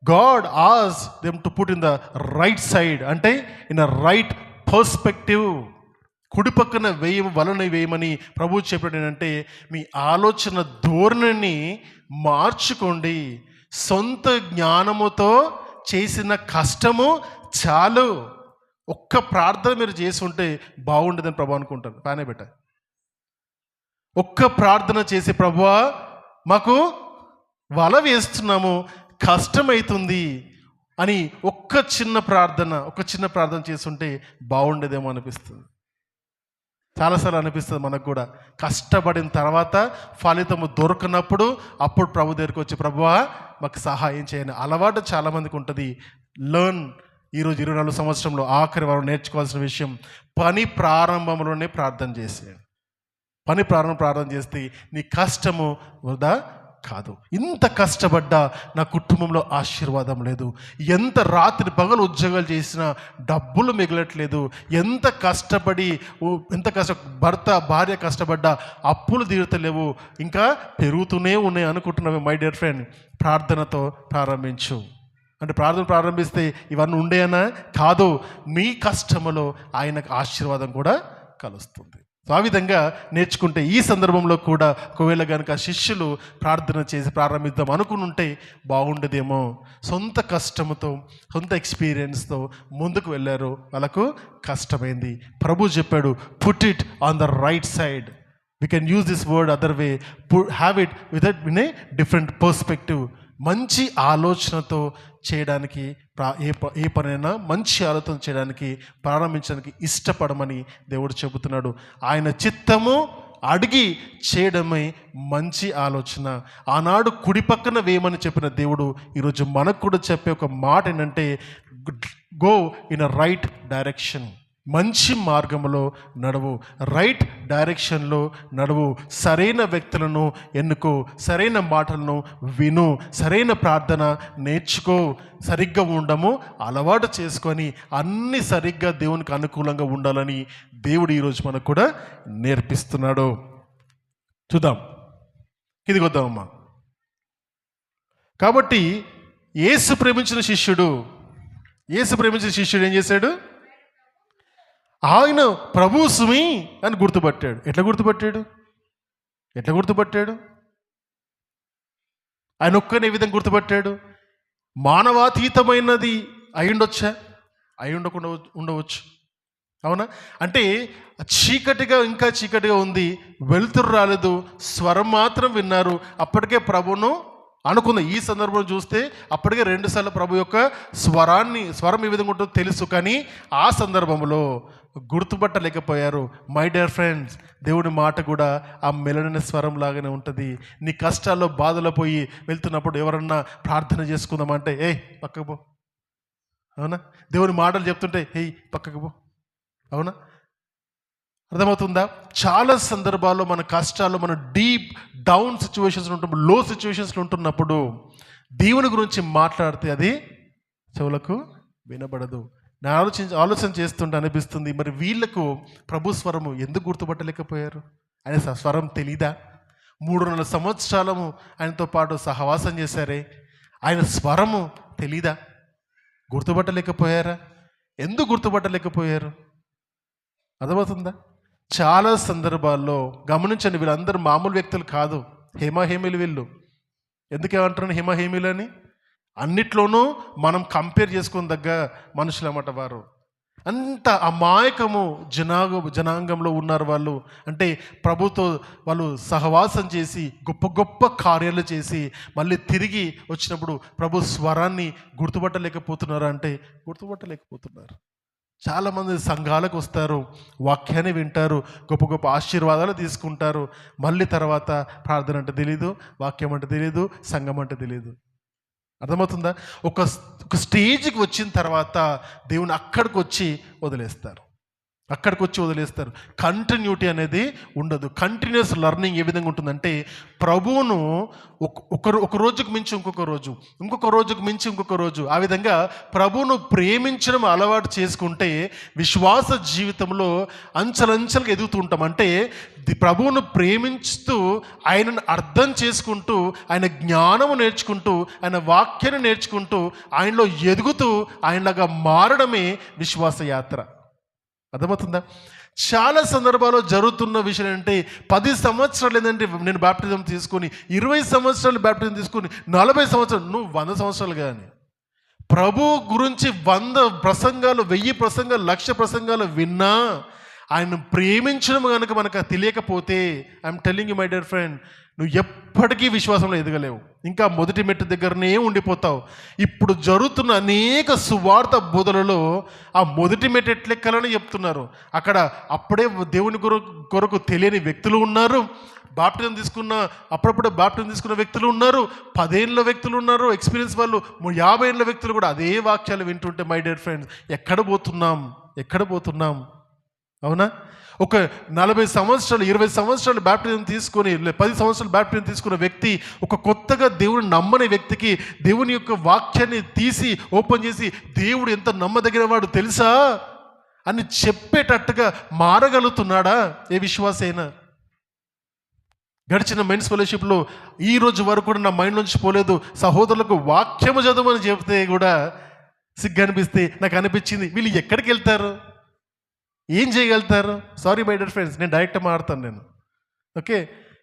God asked them to put in the right side, అంటే in a right perspective. కుడి పక్కన వలని వేయమని ప్రభువు చెప్పాడు. ఏంటంటే మీ ఆలోచన ధోరణిని మార్చుకోండి. సొంత జ్ఞానముతో చేసిన కష్టము చాలు. ఒక్క ప్రార్థన మీరు చేసి ఉంటే బాగుండేదని ప్రభు అనుకుంటాను. పానే బెట్ట ఒక్క ప్రార్థన చేసి, ప్రభువా మాకు వల వేస్తున్నాము, కష్టమవుతుంది అని ఒక్క చిన్న ప్రార్థన చేస్తుంటే బాగుండేదేమో అనిపిస్తుంది. చాలాసార్లు అనిపిస్తుంది మనకు కూడా. కష్టపడిన తర్వాత ఫలితము దొరకనప్పుడు అప్పుడు ప్రభు దగ్గరికి వచ్చి, ప్రభువా మాకు సహాయం చేయని అలవాటు చాలామందికి ఉంటుంది. లర్న్. ఈరోజు 24 సంవత్సరంలో ఆఖరి వారు నేర్చుకోవాల్సిన విషయం, పని ప్రారంభంలోనే ప్రార్థన చేసేయండి. పని ప్రార్థన చేస్తే నీ కష్టము వృధా కాదు. ఇంత కష్టపడ్డా నా కుటుంబంలో ఆశీర్వాదం లేదు, ఎంత రాత్రి పగలు ఉద్యోగాలు చేసినా డబ్బులు మిగలట్లేదు, ఎంత భర్త భార్య కష్టపడ్డా అప్పులు తీరుతలేవు, ఇంకా పెరుగుతూనే ఉన్నాయి అనుకుంటున్నావు. మై డియర్ ఫ్రెండ్, ప్రార్థనతో ప్రారంభించు. అంటే ప్రార్థన ప్రారంభిస్తే ఇవన్నీ ఉండేనా? కాదు, మీ కష్టములో ఆయనకు ఆశీర్వాదం కూడా కలుస్తుంది. ఆ విధంగా నేర్చుకుంటే ఈ సందర్భంలో కూడా ఒకవేళ కనుక శిష్యులు ప్రార్థన చేసి ప్రారంభిద్దాం అనుకుని ఉంటే బాగుండేదేమో. సొంత కష్టముతో సొంత ఎక్స్పీరియన్స్తో ముందుకు వెళ్ళారు, వాళ్ళకు కష్టమైంది. ప్రభు చెప్పాడు, put it on the right side. We can use this word other way, have it with in a different perspective. మంచి ఆలోచనతో చేయడానికి ఏ పనైనా మంచి ఆలోచన చేయడానికి ప్రారంభించడానికి ఇష్టపడమని దేవుడు చెబుతున్నాడు. ఆయన చిత్తము అడిగి చేయడమే మంచి ఆలోచన. ఆనాడు కుడి పక్కన వేయమని చెప్పిన దేవుడు ఈరోజు మనకు కూడా చెప్పే ఒక మాట ఏంటంటే, go in a right direction. మంచి మార్గంలో నడువు, రైట్ డైరెక్షన్లో నడువు. సరైన వ్యక్తులను ఎన్నుకో, సరైన మాటలను విను, సరైన ప్రార్థన నేర్చుకో, సరిగ్గా ఉండము అలవాటు చేసుకొని అన్ని సరిగ్గా దేవునికి అనుకూలంగా ఉండాలని దేవుడు ఈరోజు మనకు కూడా నేర్పిస్తున్నాడు. చూద్దాం, ఇది వద్దామమ్మా. కాబట్టి యేసు ప్రేమించిన శిష్యుడు ఏం చేశాడు? ఆయన ప్రభు సుమి అని గుర్తుపట్టాడు. ఎట్లా గుర్తుపట్టాడు? ఆయన ఒక్కనే విధంగా గుర్తుపట్టాడు. మానవాతీతమైనది అయి ఉండొచ్చా? అయి ఉండకుండా ఉండవచ్చు. అవునా? అంటే చీకటిగా, ఇంకా చీకటిగా ఉంది, వెలుతురు రాలేదు, స్వరం మాత్రం విన్నారు. అప్పటికే ప్రభును అనుకుంది. ఈ సందర్భం చూస్తే అప్పటికే 2 సార్లు ప్రభు యొక్క స్వరం ఏ విధంగా ఉంటుందో తెలుసు, కానీ ఆ సందర్భంలో గుర్తుపట్టలేకపోయారు. మై డియర్ ఫ్రెండ్స్, దేవుడి మాట కూడా ఆ మెలడైన స్వరం లాగానే ఉంటుంది. నీ కష్టాల్లో, బాధలో పోయి వెళ్తున్నప్పుడు ఎవరన్నా ప్రార్థన చేసుకుందామంటే ఏ పక్కకు పో, అవునా? దేవుని మాటలు చెప్తుంటే ఏయ్ పక్కకు పో, అవునా? అర్థమవుతుందా? చాలా సందర్భాల్లో మన కష్టాల్లో, మన డీప్ డౌన్ సిచ్యువేషన్స్ ఉంటున్నప్పుడు, లో సిచ్యువేషన్స్లో ఉంటున్నప్పుడు దేవుని గురించి మాట్లాడితే అది చెవులకు వినబడదు. నేను ఆలోచన చేస్తుంటే అనిపిస్తుంది, మరి వీళ్ళకు ప్రభు స్వరము ఎందుకు గుర్తుపట్టలేకపోయారు? ఆయన స్వరం తెలీదా? 300 సంవత్సరాలము ఆయనతో పాటు సహవాసం చేశారే, ఆయన స్వరము తెలీదా? గుర్తుపట్టలేకపోయారా? ఎందుకు గుర్తుపట్టలేకపోయారు? అర్థమవుతుందా? చాలా సందర్భాల్లో గమనించండి, వీళ్ళందరూ మామూలు వ్యక్తులు కాదు, హేమహేమిలు వీళ్ళు. ఎందుకేమంటారు హేమహేమిలు అని? అన్నిట్లోనూ మనం కంపేర్ చేసుకుని దగ్గ మనుషులు అన్నమాట వారు. అంత అమాయకము జనాంగంలో ఉన్నారు వాళ్ళు. అంటే ప్రభుతో వాళ్ళు సహవాసం చేసి గొప్ప గొప్ప కార్యాలు చేసి మళ్ళీ తిరిగి వచ్చినప్పుడు ప్రభు స్వరాన్ని గుర్తుపట్టలేకపోతున్నారు. అంటే గుర్తుపట్టలేకపోతున్నారు. చాలామంది సంఘాలకు వస్తారు, వాక్యాన్ని వింటారు, గొప్ప గొప్ప ఆశీర్వాదాలు తీసుకుంటారు. మళ్ళీ తర్వాత ప్రార్థన అంటే తెలీదు, వాక్యం అంటే తెలీదు, సంఘం అంటే తెలీదు. అర్థమవుతుందా? ఒక స్టేజ్కి వచ్చిన తర్వాత దేవుని అక్కడికి వచ్చి వదిలేస్తారు. కంటిన్యూటీ అనేది ఉండదు. కంటిన్యూస్ లెర్నింగ్ ఏ విధంగా ఉంటుందంటే, ప్రభువును ఒక రోజుకు మించి ఇంకొక రోజుకు మించి ఇంకొక రోజు, ఆ విధంగా ప్రభువును ప్రేమించడం అలవాటు చేసుకుంటే విశ్వాస జీవితంలో అంచెలంచెలుగా ఎదుగుతూ ఉంటాం. అంటే ప్రభువును ప్రేమించుతూ, ఆయనను అర్థం చేసుకుంటూ, ఆయన జ్ఞానము నేర్చుకుంటూ, ఆయన వాక్యాన్ని నేర్చుకుంటూ, ఆయనలో ఎదుగుతూ ఆయనలాగా మారడమే విశ్వాస యాత్ర. అర్థమవుతుందా? చాలా సందర్భాల్లో జరుగుతున్న విషయం ఏంటంటే, 10 సంవత్సరాలు ఏంటంటే నేను బాప్టిజం తీసుకొని, 20 సంవత్సరాలు బాప్టిజం తీసుకొని, 40 సంవత్సరాలు, నువ్వు 100 సంవత్సరాలు కానీ ప్రభు గురించి 100 ప్రసంగాలు, 1000 ప్రసంగాలు, 1,00,000 ప్రసంగాలు విన్నా ఆయన ప్రేమించడం కనుక మనకు తెలియకపోతే, I'm telling you my dear friend, నువ్వు ఎప్పటికీ విశ్వాసంలో ఎదగలేవు. ఇంకా మొదటి మెట్టు దగ్గరనే ఉండిపోతావు. ఇప్పుడు జరుగుతున్న అనేక సువార్త బోధలలో ఆ మొదటి మెట్టు ఎట్లెక్కాలని చెప్తున్నారు. అక్కడ అప్పుడే దేవుని కొరకు తెలియని వ్యక్తులు ఉన్నారు, అప్పుడప్పుడే బాప్టిజం తీసుకున్న వ్యక్తులు ఉన్నారు, 10 ఏళ్ళ వ్యక్తులు ఉన్నారు, ఎక్స్పీరియన్స్ వాళ్ళు 50 ఏళ్ళ వ్యక్తులు కూడా అదే వాక్యాలు వింటుంటే మై డియర్ ఫ్రెండ్స్, ఎక్కడ పోతున్నాం? అవునా? ఒక 40 సంవత్సరాలు, 20 సంవత్సరాలు బాప్టిజం తీసుకొని, 10 సంవత్సరాలు బాప్టిజం తీసుకున్న వ్యక్తి, ఒక కొత్తగా దేవుని నమ్మని వ్యక్తికి దేవుని యొక్క వాక్యాన్ని తీసి ఓపెన్ చేసి, దేవుడు ఎంత నమ్మదగిన వాడు తెలుసా అని చెప్పేటట్టుగా మారగలుగుతున్నాడా ఏ విశ్వాసైనా? గడిచిన మెన్స్ ఫెలోషిప్లో ఈ రోజు వరకు కూడా నా మైండ్ నుంచి పోలేదు, సహోదరులకు వాక్యము చదవమని చెప్తే కూడా సిగ్గు అనిపిస్తే నాకు అనిపించింది, వీళ్ళు ఎక్కడికి వెళ్తారు, ఏం చేయగలుగుతారు? సారీ మై డియర్ ఫ్రెండ్స్, నేను డైరెక్ట్ మాట్లాడతాను నేను. ఓకే,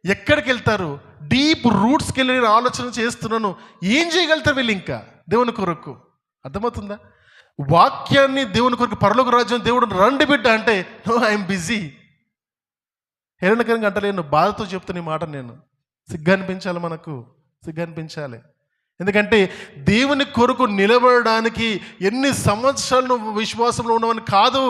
ఎక్కడికి వెళ్తారు? డీప్ రూట్స్కి వెళ్ళి నేను ఆలోచన చేస్తున్నాను. ఏం చేయగలుగుతారు వీళ్ళు ఇంకా దేవుని కొరకు? అర్థమవుతుందా? వాక్యాన్ని దేవుని కొరకు, పరలోక రాజ్యం దేవుడు రండి బిడ్డ అంటే, నో ఐఎమ్ బిజీ. హేళనకరంగా అంటలేను, బాధతో చెప్తున్న ఈ మాట నేను. సిగ్గు అనిపించాలి. ఎందుకంటే దేవుని కొరకు నిలబడడానికి ఎన్ని సంవత్సరాలు నువ్వు విశ్వాసంలో ఉన్నావని కాదు,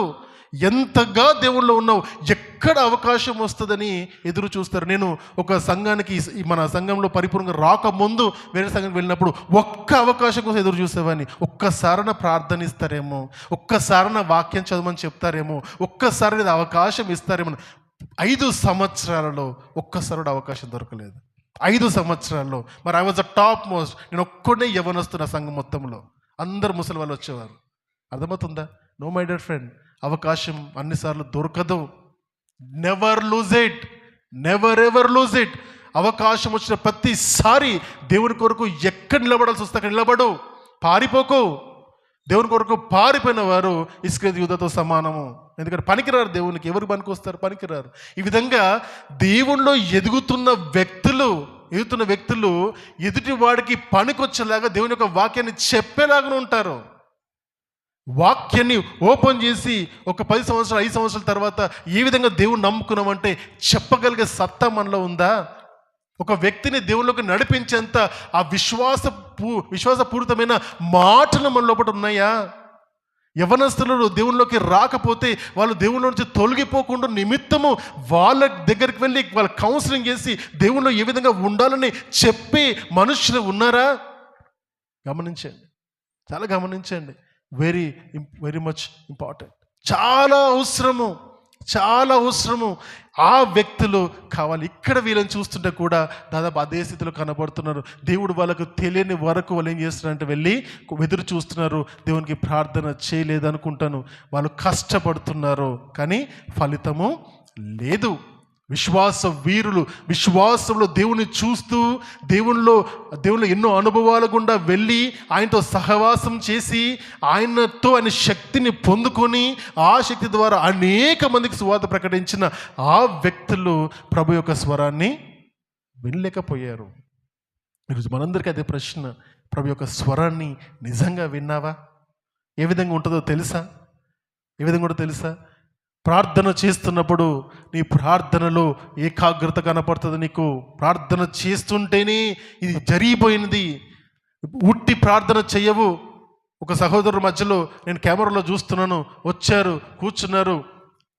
ఎంతగా దేవుళ్ళో ఉన్నావు, ఎక్కడ అవకాశం వస్తుందని ఎదురు చూస్తారు. నేను ఒక సంఘానికి, మన సంఘంలో పరిపూర్ణంగా రాకముందు వేరే సంఘానికి వెళ్ళినప్పుడు ఒక్క అవకాశం కోసం ఎదురు చూసేవాడిని. ఒక్కసారిన ప్రార్థన ఇస్తారేమో, ఒక్కసారిన వాక్యం చదవమని చెప్తారేమో, ఒక్కసారి అవకాశం ఇస్తారేమో. 5 సంవత్సరాలలో ఒక్కసారి అవకాశం దొరకలేదు. 5 సంవత్సరాల్లో. మరి I was the top most. నేను ఒక్కడే యవనస్తున్న సంఘం మొత్తంలో, అందరు ముసలి వాళ్ళు వచ్చేవారు. అర్థమవుతుందా? నో మై డియర్ ఫ్రెండ్, అవకాశం అన్నిసార్లు దొరకదు. Never ever lose it. అవకాశం వచ్చిన ప్రతిసారి దేవుని కొరకు ఎక్కడ నిలబడాల్సి వస్తే అక్కడ నిలబడు, పారిపోకు. దేవుని కొరకు పారిపోయిన వారు ఇస్కరియోతు యూదాతో సమానము. ఎందుకంటే పనికిరారు దేవునికి. ఎవరు పనికొస్తారు? పనికిరారు. ఈ విధంగా దేవుణ్ణిలో ఎదుగుతున్న వ్యక్తులు ఎదుటి వాడికి పనికొచ్చేలాగా దేవుని యొక్క వాక్యాన్ని చెప్పేలాగా ఉంటారు. వాక్యాన్ని ఓపెన్ చేసి ఒక 10 సంవత్సరాలు 5 సంవత్సరాల తర్వాత ఏ విధంగా దేవుని నమ్ముకున్నామంటే చెప్పగలిగే సత్తా మనలో ఉందా? ఒక వ్యక్తిని దేవుళ్ళకి నడిపించేంత ఆ విశ్వాసపూరితమైన మాటలు మన లోపల ఉన్నాయా? యవనస్తులు దేవుళ్ళలోకి రాకపోతే వాళ్ళు దేవుళ్ళ నుంచి తొలగిపోకుండా నిమిత్తము వాళ్ళ దగ్గరికి వెళ్ళి వాళ్ళ కౌన్సిలింగ్ చేసి దేవుళ్ళు ఏ విధంగా ఉండాలని చెప్పే మనుషులు ఉన్నారా? గమనించండి, చాలా గమనించండి. Very very much important. చాలా అవసరము ఆ వ్యక్తులు కావాలి. ఇక్కడ వీళ్ళని చూస్తుంటే కూడా దాదాపు అదే స్థితిలో కనబడుతున్నారు. దేవుడు వాళ్ళకు తెలియని వరకు వాళ్ళు ఏం చేస్తున్నారంటే వెళ్ళి ఎదురు చూస్తున్నారు. దేవునికి ప్రార్థన చేయలేదు అనుకుంటాను. వాళ్ళు కష్టపడుతున్నారు కానీ ఫలితము లేదు. విశ్వాస వీరులు విశ్వాసంలో దేవుని చూస్తూ దేవునిలో ఎన్నో అనుభవాల గుండా వెళ్ళి ఆయనతో సహవాసం చేసి ఆయన శక్తిని పొందుకొని ఆ శక్తి ద్వారా అనేక మందికి సువార్త ప్రకటించిన ఆ వ్యక్తులు ప్రభు యొక్క స్వరాన్ని వినలేకపోయారు. ఈరోజు మనందరికీ అదే ప్రశ్న, ప్రభు యొక్క స్వరాన్ని నిజంగా విన్నావా? ఏ విధంగా ఉంటుందో తెలుసా? ప్రార్థన చేస్తున్నప్పుడు నీ ప్రార్థనలో ఏకాగ్రత కనపడుతుంది. నీకు ప్రార్థన చేస్తుంటేనే ఇది జరిగిపోయినది. ఉట్టి ప్రార్థన చెయ్యవు. ఒక సహోదరుల మధ్యలో నేను కెమెరాలో చూస్తున్నాను, వచ్చారు, కూర్చున్నారు.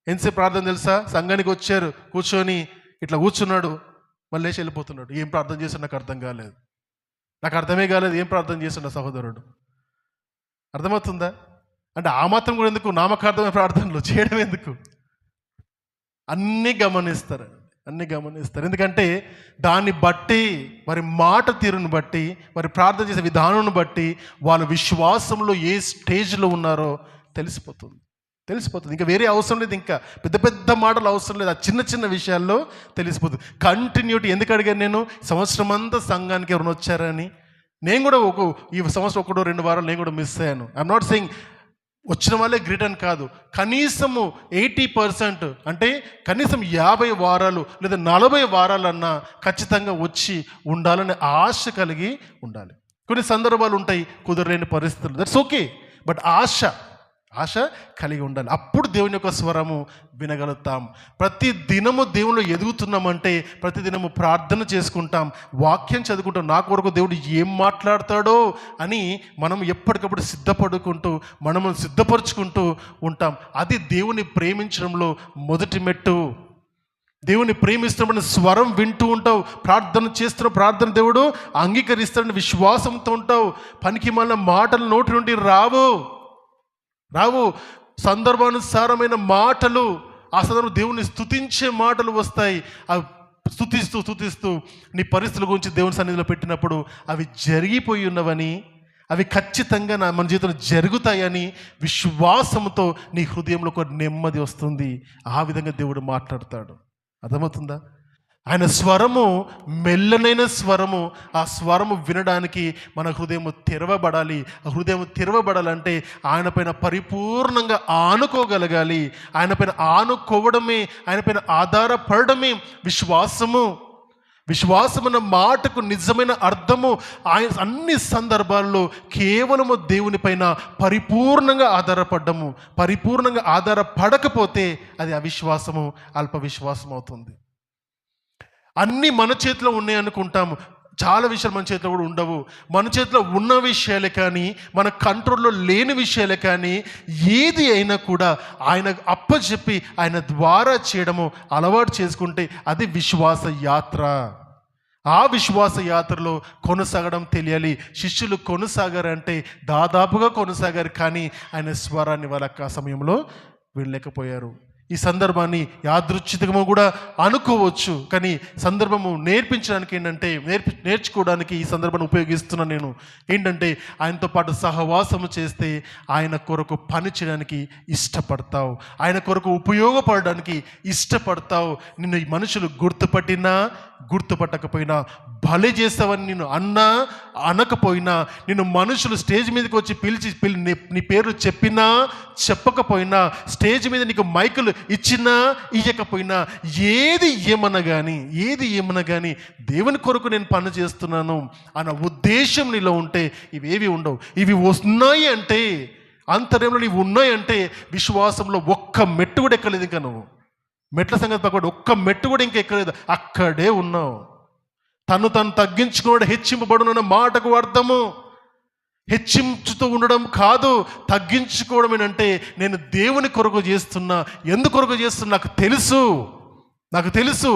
ఎంతసేపు ప్రార్థన తెలుసా? సంఘానికి వచ్చారు, కూర్చొని ఇట్లా కూర్చున్నాడు, మళ్ళీ లేచి వెళ్ళిపోతున్నాడు. ఏం ప్రార్థన చేశాడు నాకు అర్థమే కాలేదు. ఏం ప్రార్థన చేశాడు సహోదరుడు? అర్థమవుతుందా? అంటే ఆ మాత్రం కూడా ఎందుకు నామకార్థమైన ప్రార్థనలు చేయడం ఎందుకు? అన్నీ గమనిస్తారు. ఎందుకంటే దాన్ని బట్టి, వారి మాట తీరుని బట్టి, వారి ప్రార్థన చేసే విధానం బట్టి వాళ్ళ విశ్వాసంలో ఏ స్టేజ్లో ఉన్నారో తెలిసిపోతుంది. ఇంకా వేరే అవసరం లేదు. ఇంకా పెద్ద మాటలు అవసరం లేదు. ఆ చిన్న విషయాల్లో తెలిసిపోతుంది. కంటిన్యూటీ. ఎందుకు అడిగాను నేను? సంవత్సరం అంతా సంఘానికి ఎవరైనా వచ్చారని. నేను కూడా ఈ సంవత్సరం 1-2 వారాలు నేను కూడా మిస్ అయ్యాను. ఐఎమ్ నాట్ సెయింగ్ వచ్చిన వాళ్ళే గ్రేట్ అని కాదు. కనీసము 80% అంటే కనీసం 50 వారాలు లేదా 40 వారాలన్నా ఖచ్చితంగా వచ్చి ఉండాలనే ఆశ కలిగి ఉండాలి. కొన్ని సందర్భాలు ఉంటాయి, కుదరలేని పరిస్థితులు. That's okay. బట్ ఆశ కలిగి ఉండాలి. అప్పుడు దేవుని యొక్క స్వరము వినగలుగుతాం. ప్రతి దినము దేవునిలో ఎదుగుతున్నామంటే ప్రతి దినము ప్రార్థన చేసుకుంటాం, వాక్యం చదువుకుంటాం. నా కొరకు దేవుడు ఏం మాట్లాడతాడో అని మనం ఎప్పటికప్పుడు మనము సిద్ధపరుచుకుంటూ ఉంటాం. అది దేవుని ప్రేమించడంలో మొదటి మెట్టు. దేవుని ప్రేమిస్తున్న స్వరం వింటూ ఉంటావు, ప్రార్థన ప్రార్థన దేవుడు అంగీకరిస్తాడని విశ్వాసంతో ఉంటావు. పనికి మళ్ళీ మాటలు నోటి నుండి రావు. సందర్భానుసారమైన మాటలు, ఆ సందర్భం దేవుని స్తుతించే మాటలు వస్తాయి. అవి స్తుతిస్తూ నీ పరిస్థితుల గురించి దేవుని సన్నిధిలో పెట్టినప్పుడు అవి జరిగిపోయి ఉన్నవని, అవి ఖచ్చితంగా మన జీవితంలో జరుగుతాయని విశ్వాసంతో నీ హృదయంలో ఒక నెమ్మది వస్తుంది. ఆ విధంగా దేవుడు మాట్లాడతాడు. అర్థమవుతుందా? ఆయన స్వరము మెల్లనైన స్వరము. ఆ స్వరము వినడానికి మన హృదయం తెరవబడాలి. ఆ హృదయం తెరవబడాలంటే ఆయన పైన పరిపూర్ణంగా ఆనుకోగలగాలి. ఆయన పైన ఆనుకోవడమే, ఆయన పైన ఆధారపడమే విశ్వాసమన్న మాటకు నిజమైన అర్థము. ఆయన అన్ని సందర్భాల్లో కేవలము దేవుని పైన పరిపూర్ణంగా ఆధారపడ్డము. పరిపూర్ణంగా ఆధారపడకపోతే అది అవిశ్వాసము, అల్ప విశ్వాసం అవుతుంది. అన్నీ మన చేతిలో ఉన్నాయి అనుకుంటాము. చాలా విషయాలు మన చేతిలో కూడా ఉండవు. మన చేతిలో ఉన్న విషయాలే కానీ, మన కంట్రోల్లో లేని విషయాలే కానీ, ఏది అయినా కూడా ఆయన అప్పచెప్పి ఆయన ద్వారా చేయడము అలవాటు చేసుకుంటే అది విశ్వాస యాత్ర. ఆ విశ్వాస యాత్రలో కొనసాగడం తెలియాలి. శిష్యులు కొనసాగారంటే దాదాపుగా కొనసాగారు, కానీ ఆయన స్వరాన్ని వాళ్ళకి ఆ సమయంలో వినలేకపోయారు. ఈ సందర్భాన్ని యాదృచ్ఛికంగా కూడా అనుకోవచ్చు, కానీ సందర్భము నేర్పించడానికి నేర్చుకోవడానికి ఈ సందర్భాన్ని ఉపయోగిస్తున్నాను నేను. ఏంటంటే ఆయనతో పాటు సహవాసము చేస్తే ఆయన కొరకు పని చేయడానికి ఇష్టపడతావు, ఆయన కొరకు ఉపయోగపడడానికి ఇష్టపడతావు. నిన్ను ఈ మనుషులు గుర్తుపట్టకపోయినా, భలే చేస్తావని నిన్ను అనకపోయినా, నిన్ను మనుషులు స్టేజ్ మీదకి వచ్చి పిలిచి నీ పేరు చెప్పకపోయినా, స్టేజ్ మీద నీకు మైకులు ఇచ్చినా ఇయ్యకపోయినా, ఏది ఏమన్నా కానీ దేవుని కొరకు నేను పని చేస్తున్నాను అన్న ఉద్దేశం నీలో ఉంటే ఇవేవి ఉండవు. ఇవి వస్తున్నాయి అంటే అంతర్యంలో నీవు ఉన్నాయంటే విశ్వాసంలో ఒక్క మెట్టు కూడా ఎక్కలేదు. ఇంకా నువ్వు మెట్ల సంగతి పక్కన ఒక్క మెట్టు కూడా ఇంకా ఎక్కలేదు, అక్కడే ఉన్నావు. తను తగ్గించుకోవడం హెచ్చింపబడునన్న మాటకు అర్థము హెచ్చించుతూ ఉండడం కాదు, తగ్గించుకోవడం ఏంటంటే నేను దేవుని కొరకు చేస్తున్నా. ఎందుకు కొరకు చేస్తున్నా నాకు తెలుసు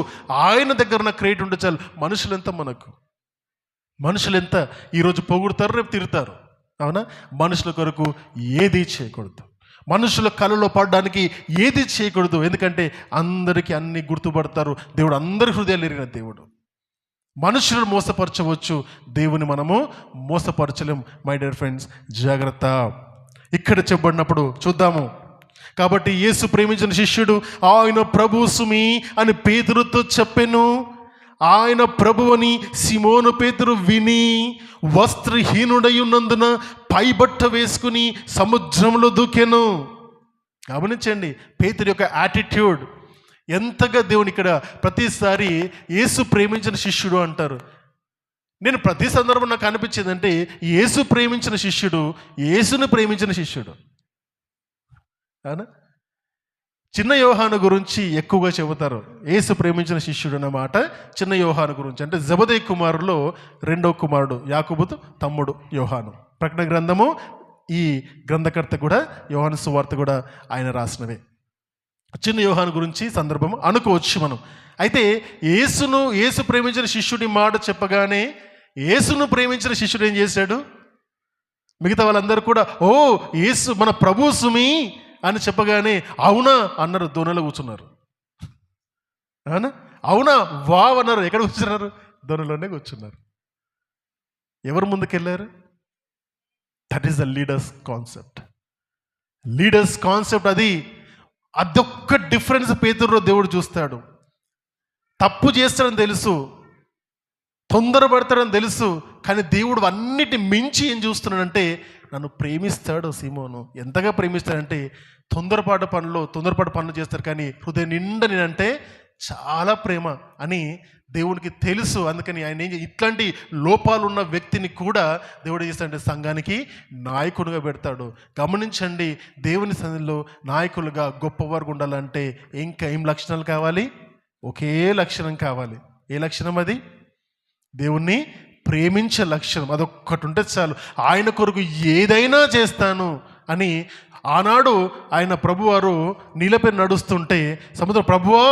ఆయన దగ్గర నా క్రెడిట్ ఉంటే చాలు. మనుషులు ఎంత ఈరోజు పొగుడుతారు, రేపు తిడతారు. అవునా? మనుషుల కొరకు ఏది చేయకూడదు, మనుషుల కళ్ళలో పడడానికి ఏది చేయకూడదు. ఎందుకంటే అందరికీ అన్ని గుర్తుపడతారు. దేవుడు అందరి హృదయాలు ఎరిగిన దేవుడు. మనుషులను మోసపరచవచ్చు, దేవుని మనము మోసపరచలేం. మై డియర్ ఫ్రెండ్స్, జాగ్రత్త. ఇక్కడ చెప్పబడినప్పుడు చూద్దాము. కాబట్టి యేసు ప్రేమించిన శిష్యుడు ఆయన ప్రభు సుమి అని పేతురుతో చెప్పెను. ఆయన ప్రభువని సిమోను పేతురు విని వస్త్రహీనుడై ఉన్నందున పైబట్ట వేసుకుని సముద్రంలో దూకెను. గమనించండి పేతురు యొక్క యాటిట్యూడ్ ఎంతగా. దేవుని ఇక్కడ ప్రతిసారి యేసు ప్రేమించిన శిష్యుడు అంటారు. నేను ప్రతి సందర్భం నాకు అనిపించింది అంటే యేసు ప్రేమించిన శిష్యుడు యేసును ప్రేమించిన శిష్యుడు. అవునా? చిన్న యోహాను గురించి ఎక్కువగా చెబుతారు. యేసు ప్రేమించిన శిష్యుడు అన్నమాట చిన్న యోహాను గురించి. అంటే జబదేయి కుమారులో 2వ కుమారుడు, యాకోబు తమ్ముడు యోహాను. ప్రకటన గ్రంథము ఈ గ్రంథకర్త కూడా యోహాను సువార్త కూడా ఆయన రాసినవే. చిన్న యోహాను గురించి సందర్భం అనుకోవచ్చు మనం. అయితే యేసు ప్రేమించిన శిష్యుడి మాట చెప్పగానే యేసును ప్రేమించిన శిష్యుడు ఏం చేశాడు? మిగతా వాళ్ళందరూ కూడా ఓ యేసు మన ప్రభు సుమి అని చెప్పగానే అవునా అన్నారు, దోణిలో కూర్చున్నారు. అవునా వావ్ అన్నారు. ఎక్కడ కూర్చున్నారు? దోణిలోనే కూర్చున్నారు. ఎవరు ముందుకెళ్ళారు? That is the leaders concept. అదొక్క డిఫరెన్స్ పేతురులో దేవుడు చూస్తాడు. తప్పు చేస్తాడని తెలుసు, తొందరపడతాడని తెలుసు, కానీ దేవుడు అన్నిటి మించి ఏం చూస్తున్నాడంటే నన్ను ప్రేమిస్తాడు సీమోను. ఎంతగా ప్రేమిస్తాడంటే తొందరపాటు పనులు చేస్తారు, కానీ హృదయం నిండా నేనంటే చాలా ప్రేమ అని దేవునికి తెలుసు. అందుకని ఆయన ఇట్లాంటి లోపాలు ఉన్న వ్యక్తిని కూడా దేవుడు చేస్తాడంటే సంఘానికి నాయకునిగా పెడతాడు. గమనించండి, దేవుని సన్నిధిలో నాయకులుగా గొప్పవారు ఉండాలంటే ఏం లక్షణాలు కావాలి? ఒకే లక్షణం కావాలి. ఏ లక్షణం అది? దేవుణ్ణి ప్రేమించే లక్షణం. అదొక్కటి ఉంటే చాలు. ఆయన కొరకు ఏదైనా చేస్తాను అని ఆనాడు ఆయన ప్రభువారు నీళ్ళపై నడుస్తుంటే సముద్రం, ప్రభువా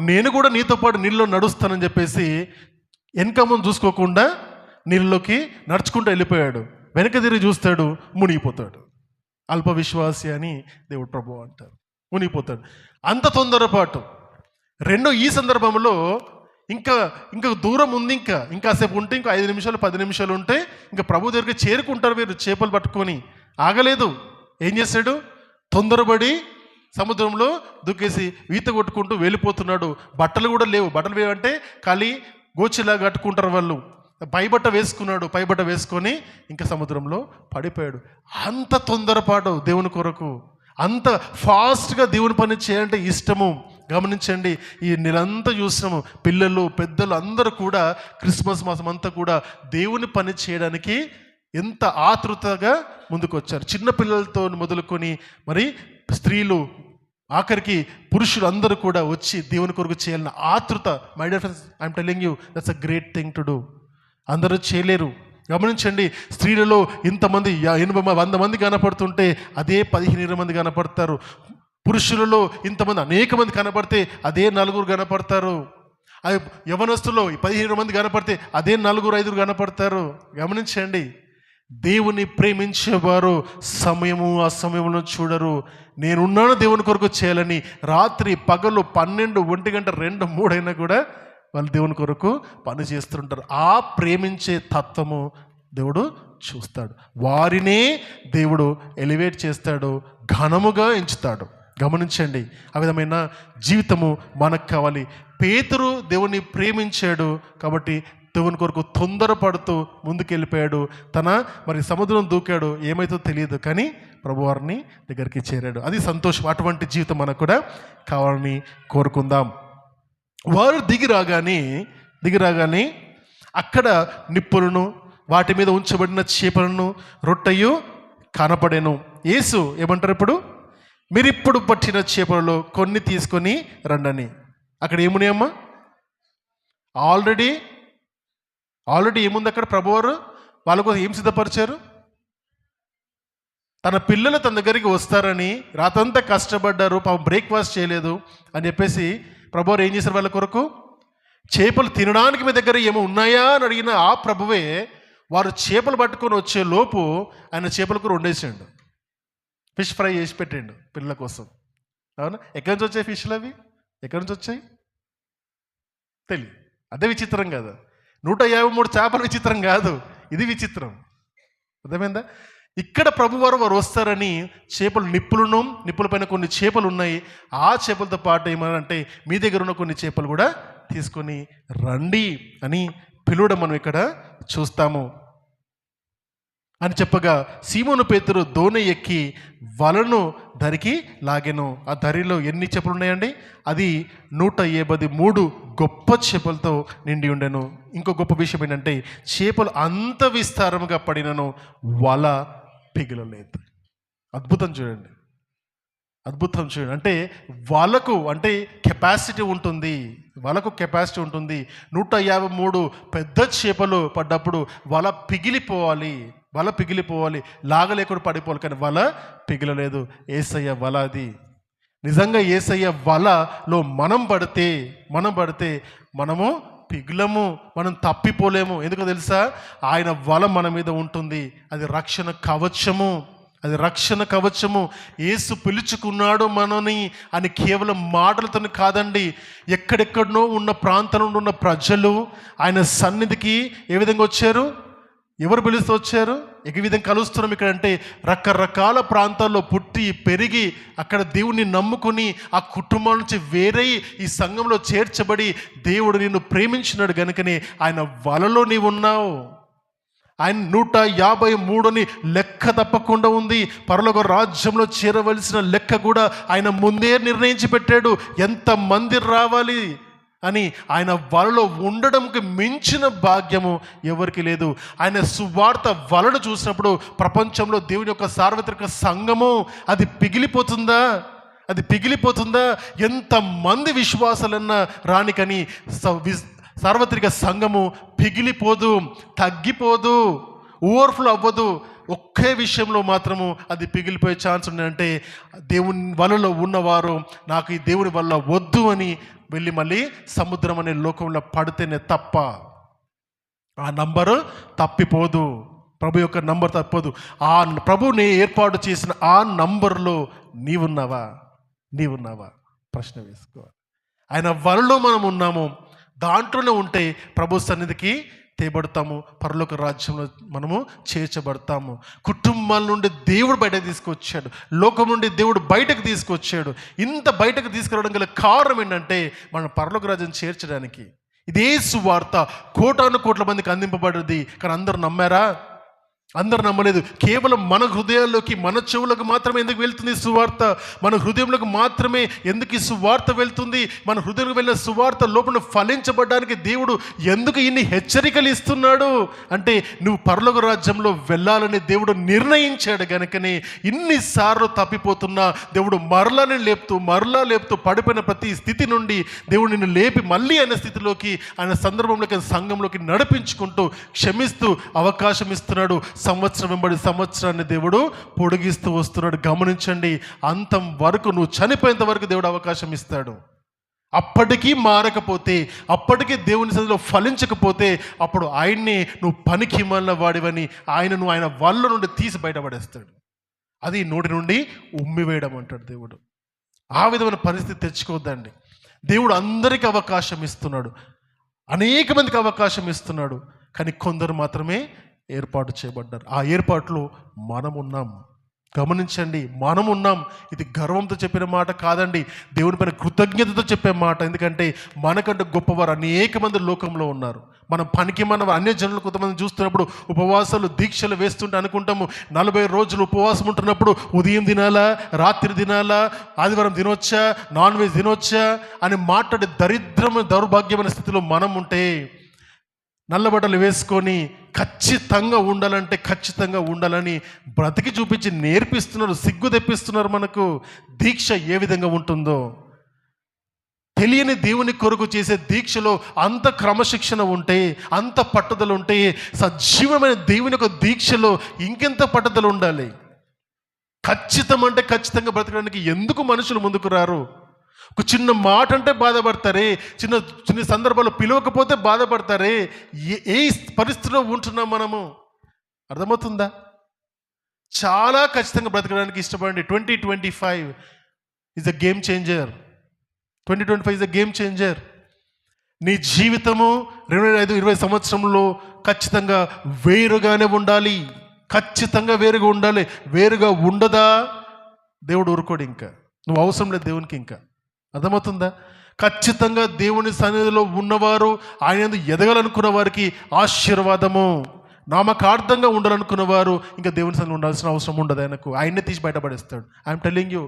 నేను కూడా నీతో పాటు నీళ్ళలో నడుస్తానని చెప్పేసి వెనక ముందు చూసుకోకుండా నీళ్ళలోకి నడుచుకుంటూ వెళ్ళిపోయాడు. వెనక తిరిగి చూస్తాడు, మునిగిపోతాడు. అల్ప విశ్వాసి అని దేవుడు ప్రభువు అంటారు. మునిగిపోతాడు. అంత తొందరపాటు. ఈ సందర్భంలో ఇంకా దూరం ఉంది, ఇంకాసేపు ఉంటే ఇంకా 5 నిమిషాలు 10 నిమిషాలు ఉంటే ఇంకా ప్రభు దగ్గరికి చేరుకుంటారు. మీరు చేపలు పట్టుకొని ఆగలేదు. ఏం చేశాడు? తొందరపడి సముద్రంలో దూకేసి ఈత కొట్టుకుంటూ వెళ్ళిపోతున్నాడు. బట్టలు కూడా లేవు. బట్టలు లేవంటే ఖాళీ గోచిలా కట్టుకుంటారు వాళ్ళు. పైబట్ట వేసుకున్నాడు. పైబట్ట వేసుకొని ఇంకా సముద్రంలో పడిపోయాడు. అంత తొందరపాటు దేవుని కొరకు, అంత ఫాస్ట్గా దేవుని పని చేయాలంటే ఇష్టము. గమనించండి, ఈ నెలంతా చూసినాము, పిల్లలు పెద్దలు అందరూ కూడా క్రిస్మస్ మాసం అంతా కూడా దేవుని పని చేయడానికి ఎంత ఆతృతగా ముందుకు వచ్చారు. చిన్న పిల్లలతో మొదలుకొని మరి స్త్రీలు, ఆఖరికి పురుషులు అందరూ కూడా వచ్చి దేవుని కొరకు చేయాలన్న ఆతృత. My dear friends, I'm telling you that's a great thing to do. అందరూ చేయలేరు. గమనించండి, స్త్రీలలో ఇంతమంది 80-100 మంది కనపడుతుంటే అదే 15-20 మంది కనపడతారు. పురుషులలో ఇంతమంది అనేక మంది కనపడితే అదే 4 కనపడతారు. అది యవనస్తులో 15 మంది కనపడితే అదే 4-5 కనపడతారు. గమనించండి, దేవుని ప్రేమించేవారు సమయము అసమయంలో చూడరు. నేనున్నాను దేవుని కొరకు చేయాలని రాత్రి పగలు 12, 1 గంట, 2, 3 అయినా కూడా వాళ్ళు దేవుని కొరకు పని చేస్తుంటారు. ఆ ప్రేమించే తత్వము దేవుడు చూస్తాడు. వారినే దేవుడు ఎలివేట్ చేస్తాడు, ఘనముగా ఎంచుతాడు. గమనించండి, ఆ విధమైన జీవితము మనకు కావాలి. పేతురు దేవుని ప్రేమించాడు కాబట్టి దేవుని కొరకు తొందరపడుతూ ముందుకెళ్ళిపోయాడు. మరి సముద్రం దూకాడు, ఏమైతే తెలియదు, కానీ ప్రభువారిని దగ్గరికి చేరాడు. అది సంతోషం. అటువంటి జీవితం మనకు కూడా కావాలని కోరుకుందాం. వారు దిగిరాగానే అక్కడ నిప్పులను, వాటి మీద ఉంచబడిన చేపలను, రొట్టెయు కనపడెను. యేసు ఏమంటారు, ఇప్పుడు మీరు ఇప్పుడు పట్టిన చేపలలో కొన్ని తీసుకొని రండని. అక్కడ ఏమున్నాయమ్మా? ఆల్రెడీ ఏముంది అక్కడ? ప్రభువారు వాళ్ళ కోసం ఏం సిద్ధపరిచారు? తన పిల్లలు తన దగ్గరికి వస్తారని, రాతంతా కష్టపడ్డారు, పాపం బ్రేక్ఫాస్ట్ చేయలేదు అని చెప్పేసి ప్రభువారు ఏం చేశారు? వాళ్ళ కొరకు చేపలు తినడానికి మీ దగ్గర ఏమో ఉన్నాయా అని అడిగిన ఆ ప్రభువే వారు చేపలు పట్టుకొని వచ్చే లోపు ఆయన చేపల కూర వండేసాడు, ఫిష్ ఫ్రై చేసి పెట్టాడు పిల్లల కోసం. అవునా? ఎక్కడి నుంచి వచ్చాయి ఫిష్లు? అవి ఎక్కడి నుంచి వచ్చాయి తెలియదు. అదే విచిత్రం కదా. 153 చేపలు విచిత్రం కాదు, ఇది విచిత్రం. అర్థమైందా? ఇక్కడ ప్రభువారు వారు వస్తారని చేపలు నిప్పుల పైన కొన్ని చేపలు ఉన్నాయి. ఆ చేపలతో పాటు ఏమనంటే మీ దగ్గర ఉన్న కొన్ని చేపలు కూడా తీసుకొని రండి అని పిలువడం మనం ఇక్కడ చూస్తాము. అని చెప్పగా సీమోను పేతురు దోణి ఎక్కి వలను ధరికి లాగెను. ఆ ధరిలో ఎన్ని చేపలు ఉన్నాయండి? అది 153 గొప్ప చేపలతో నిండి ఉండెను. ఇంకో గొప్ప విషయం ఏంటంటే చేపలు అంత విస్తారముగా పడినను వల పిగిలలేదు. అద్భుతం చూడండి. అంటే వాళ్ళకు కెపాసిటీ ఉంటుంది. 153 పెద్ద చేపలు పడ్డప్పుడు వల పిగిలిపోవాలి, లాగలేకుండా పడిపోవాలి, కానీ వల పిగిలలేదు. యేసయ్య వల అది. నిజంగా యేసయ్య వలలో మనం పడితే మనము పిగులము, మనం తప్పిపోలేము. ఎందుకో తెలుసా? ఆయన వల మన మీద ఉంటుంది. అది రక్షణ కవచము. యేసు పిలుచుకున్నాడు మనని అని కేవలం మాటలతో కాదండి. ఎక్కడెక్కడనో ఉన్న ప్రాంతంలో ఉన్న ప్రజలు ఆయన సన్నిధికి ఏ విధంగా వచ్చారు? ఎవరు పిలుస్తూ వచ్చారు? ఏ విధంగా కలుస్తున్నాం ఇక్కడ అంటే రకరకాల ప్రాంతాల్లో పుట్టి పెరిగి అక్కడ దేవుణ్ణి నమ్ముకుని ఆ కుటుంబం నుంచి వేరే ఈ సంఘంలో చేర్చబడి దేవుడు నిన్ను ప్రేమించినాడు గనుకనే ఆయన వలలో నీవు ఉన్నావు. ఆయన 153 లెక్క తప్పకుండా ఉంది. పరలోక రాజ్యంలో చేరవలసిన లెక్క కూడా ఆయన ముందే నిర్ణయించి పెట్టాడు. ఎంతమంది రావాలి అని. ఆయన వలలో ఉండడంకి మించిన భాగ్యము ఎవరికి లేదు. ఆయన సువార్త వలను చూసినప్పుడు ప్రపంచంలో దేవుని యొక్క సార్వత్రిక సంఘము అది పిగిలిపోతుందా? ఎంతమంది విశ్వాసాలన్నా రానికని సార్వత్రిక సంఘము పిగిలిపోదు, తగ్గిపోదు, ఓవర్ఫ్లో అవ్వదు. ఒకే విషయంలో మాత్రము అది పిగిలిపోయే ఛాన్స్ ఉందంటే దేవుని వలలో ఉన్నవారు నాకు ఈ దేవుని వల్ల వద్దు అని వెళ్ళి మళ్ళీ సముద్రం అనే లోకంలో పడితేనే తప్ప ఆ నంబరు తప్పిపోదు. ప్రభు యొక్క నంబర్ తప్పిపోదు. ఆ ప్రభుని ఏర్పాటు చేసిన ఆ నంబర్లో నీవున్నావా? ప్రశ్న వేసుకోవాలి. ఆయన వలలో మనం ఉన్నాము, దాంట్లోనే ఉంటే ప్రభు సన్నిధికి తేబడతాము, పరలోక రాజ్యంలో మనము చేర్చబడతాము. కుటుంబాల నుండి దేవుడు బయటకు తీసుకొచ్చాడు, లోకం నుండి దేవుడు బయటకు తీసుకొచ్చాడు. ఇంత బయటకు తీసుకురావడం గల కారణం ఏంటంటే మన పరలోక రాజ్యం చేర్చడానికి. ఇదే సువార్త కోటాను మందికి అందింపబడింది. కానీ అందరూ నమ్మారా? అందరూ నమ్మలేదు. కేవలం మన హృదయాల్లోకి, మన చెవులకు మాత్రమే ఎందుకు వెళ్తుంది సువార్త? మన హృదయంలోకి మాత్రమే ఎందుకు ఈ సువార్త వెళ్తుంది? మన హృదయంలోకి వెళ్ళిన సువార్త లోపల ఫలించబడడానికి దేవుడు ఎందుకు ఇన్ని హెచ్చరికలు ఇస్తున్నాడు అంటే నువ్వు పరలోక రాజ్యంలో వెళ్ళాలని దేవుడు నిర్ణయించాడు కనుకనే ఇన్నిసార్లు తప్పిపోతున్నా దేవుడు మరలా లేపుతూ పడిపోయిన ప్రతి స్థితి నుండి దేవుడు నిన్ను లేపి మళ్ళీ ఆయన స్థితిలోకి, ఆయన సందర్భంలోకి, సంఘంలోకి నడిపించుకుంటూ క్షమిస్తూ అవకాశం ఇస్తున్నాడు. సంవత్సరం వెంబడి సంవత్సరాన్ని దేవుడు పొడిగిస్తూ వస్తున్నాడు. గమనించండి, అంతం వరకు, నువ్వు చనిపోయేంత వరకు దేవుడు అవకాశం ఇస్తాడు. అప్పటికీ మారకపోతే, అప్పటికీ దేవుని సన్నిధిలో ఫలించకపోతే అప్పుడు ఆయన్ని నువ్వు పనికి మళ్ళీ వాడివని ఆయనను ఆయన వాళ్ళ నుండి తీసి బయటపడేస్తాడు. అది నోటి నుండి ఉమ్మివేయడం అంటాడు దేవుడు. ఆ విధమైన పరిస్థితి తెచ్చుకోవద్దండి. దేవుడు అందరికీ అవకాశం ఇస్తున్నాడు, అనేక మందికి అవకాశం ఇస్తున్నాడు. కానీ కొందరు మాత్రమే ఏర్పాటు చేయబడ్డారు. ఆ ఏర్పాట్లు మనమున్నాం. గమనించండి, మనమున్నాం. ఇది గర్వంతో చెప్పిన మాట కాదండి, దేవుని పైన కృతజ్ఞతతో చెప్పే మాట. ఎందుకంటే మనకంటే గొప్పవారు అనేక మంది లోకంలో ఉన్నారు. మనం పనికి మన అన్య జనులు కొంతమంది చూస్తున్నప్పుడు ఉపవాసాలు, దీక్షలు వేస్తుంటే అనుకుంటాము 40 రోజులు ఉపవాసం ఉంటున్నప్పుడు ఉదయం తినాలా, రాత్రి తినాలా, ఆదివారం తినొచ్చా, నాన్ వెజ్ తినొచ్చా అని మాట్లాడే దౌర్భాగ్యమైన స్థితిలో మనం ఉంటే నల్లబట్టలు వేసుకొని ఖచ్చితంగా ఉండాలంటే ఖచ్చితంగా ఉండాలని బ్రతికి చూపించి నేర్పిస్తున్నారు, సిగ్గు తెప్పిస్తున్నారు మనకు. దీక్ష ఏ విధంగా ఉంటుందో, తెలియని దేవుని కొరకు చేసే దీక్షలో అంత క్రమశిక్షణ ఉంటే, అంత పట్టుదల ఉంటే, సజీవమైన దేవుని యొక్క దీక్షలో ఇంకెంత పట్టుదల ఉండాలి. ఖచ్చితం అంటే ఖచ్చితంగా బ్రతకడానికి ఎందుకు మనుషులు ముందుకు రారు? ఒక చిన్న మాట అంటే బాధపడతారే, చిన్న చిన్న సందర్భాల్లో పిలవకపోతే బాధపడతారే. ఏ పరిస్థితిలో ఉంటున్నాం మనము? అర్థమవుతుందా? చాలా ఖచ్చితంగా బ్రతకడానికి ఇష్టపడండి. 2025 is a game changer. 2025 is a game changer. నీ జీవితము 2020 సంవత్సరంలో ఖచ్చితంగా వేరుగానే ఉండాలి. ఖచ్చితంగా వేరుగా ఉండాలి. వేరుగా ఉండదా దేవుడు ఊరుకోడు. ఇంకా నువ్వు అవసరం లేదు దేవునికి. ఇంకా అర్థమవుతుందా? ఖచ్చితంగా దేవుని సన్నిధిలో ఉన్నవారు, ఆయన ఎదగాలనుకున్న వారికి ఆశీర్వాదము. నామకార్థంగా ఉండాలనుకున్న వారు ఇంకా దేవుని సన్నిధిలో ఉండాల్సిన అవసరం ఉండదు. ఆయన్నే తీసి బయటపడేస్తాడు. I'm telling you.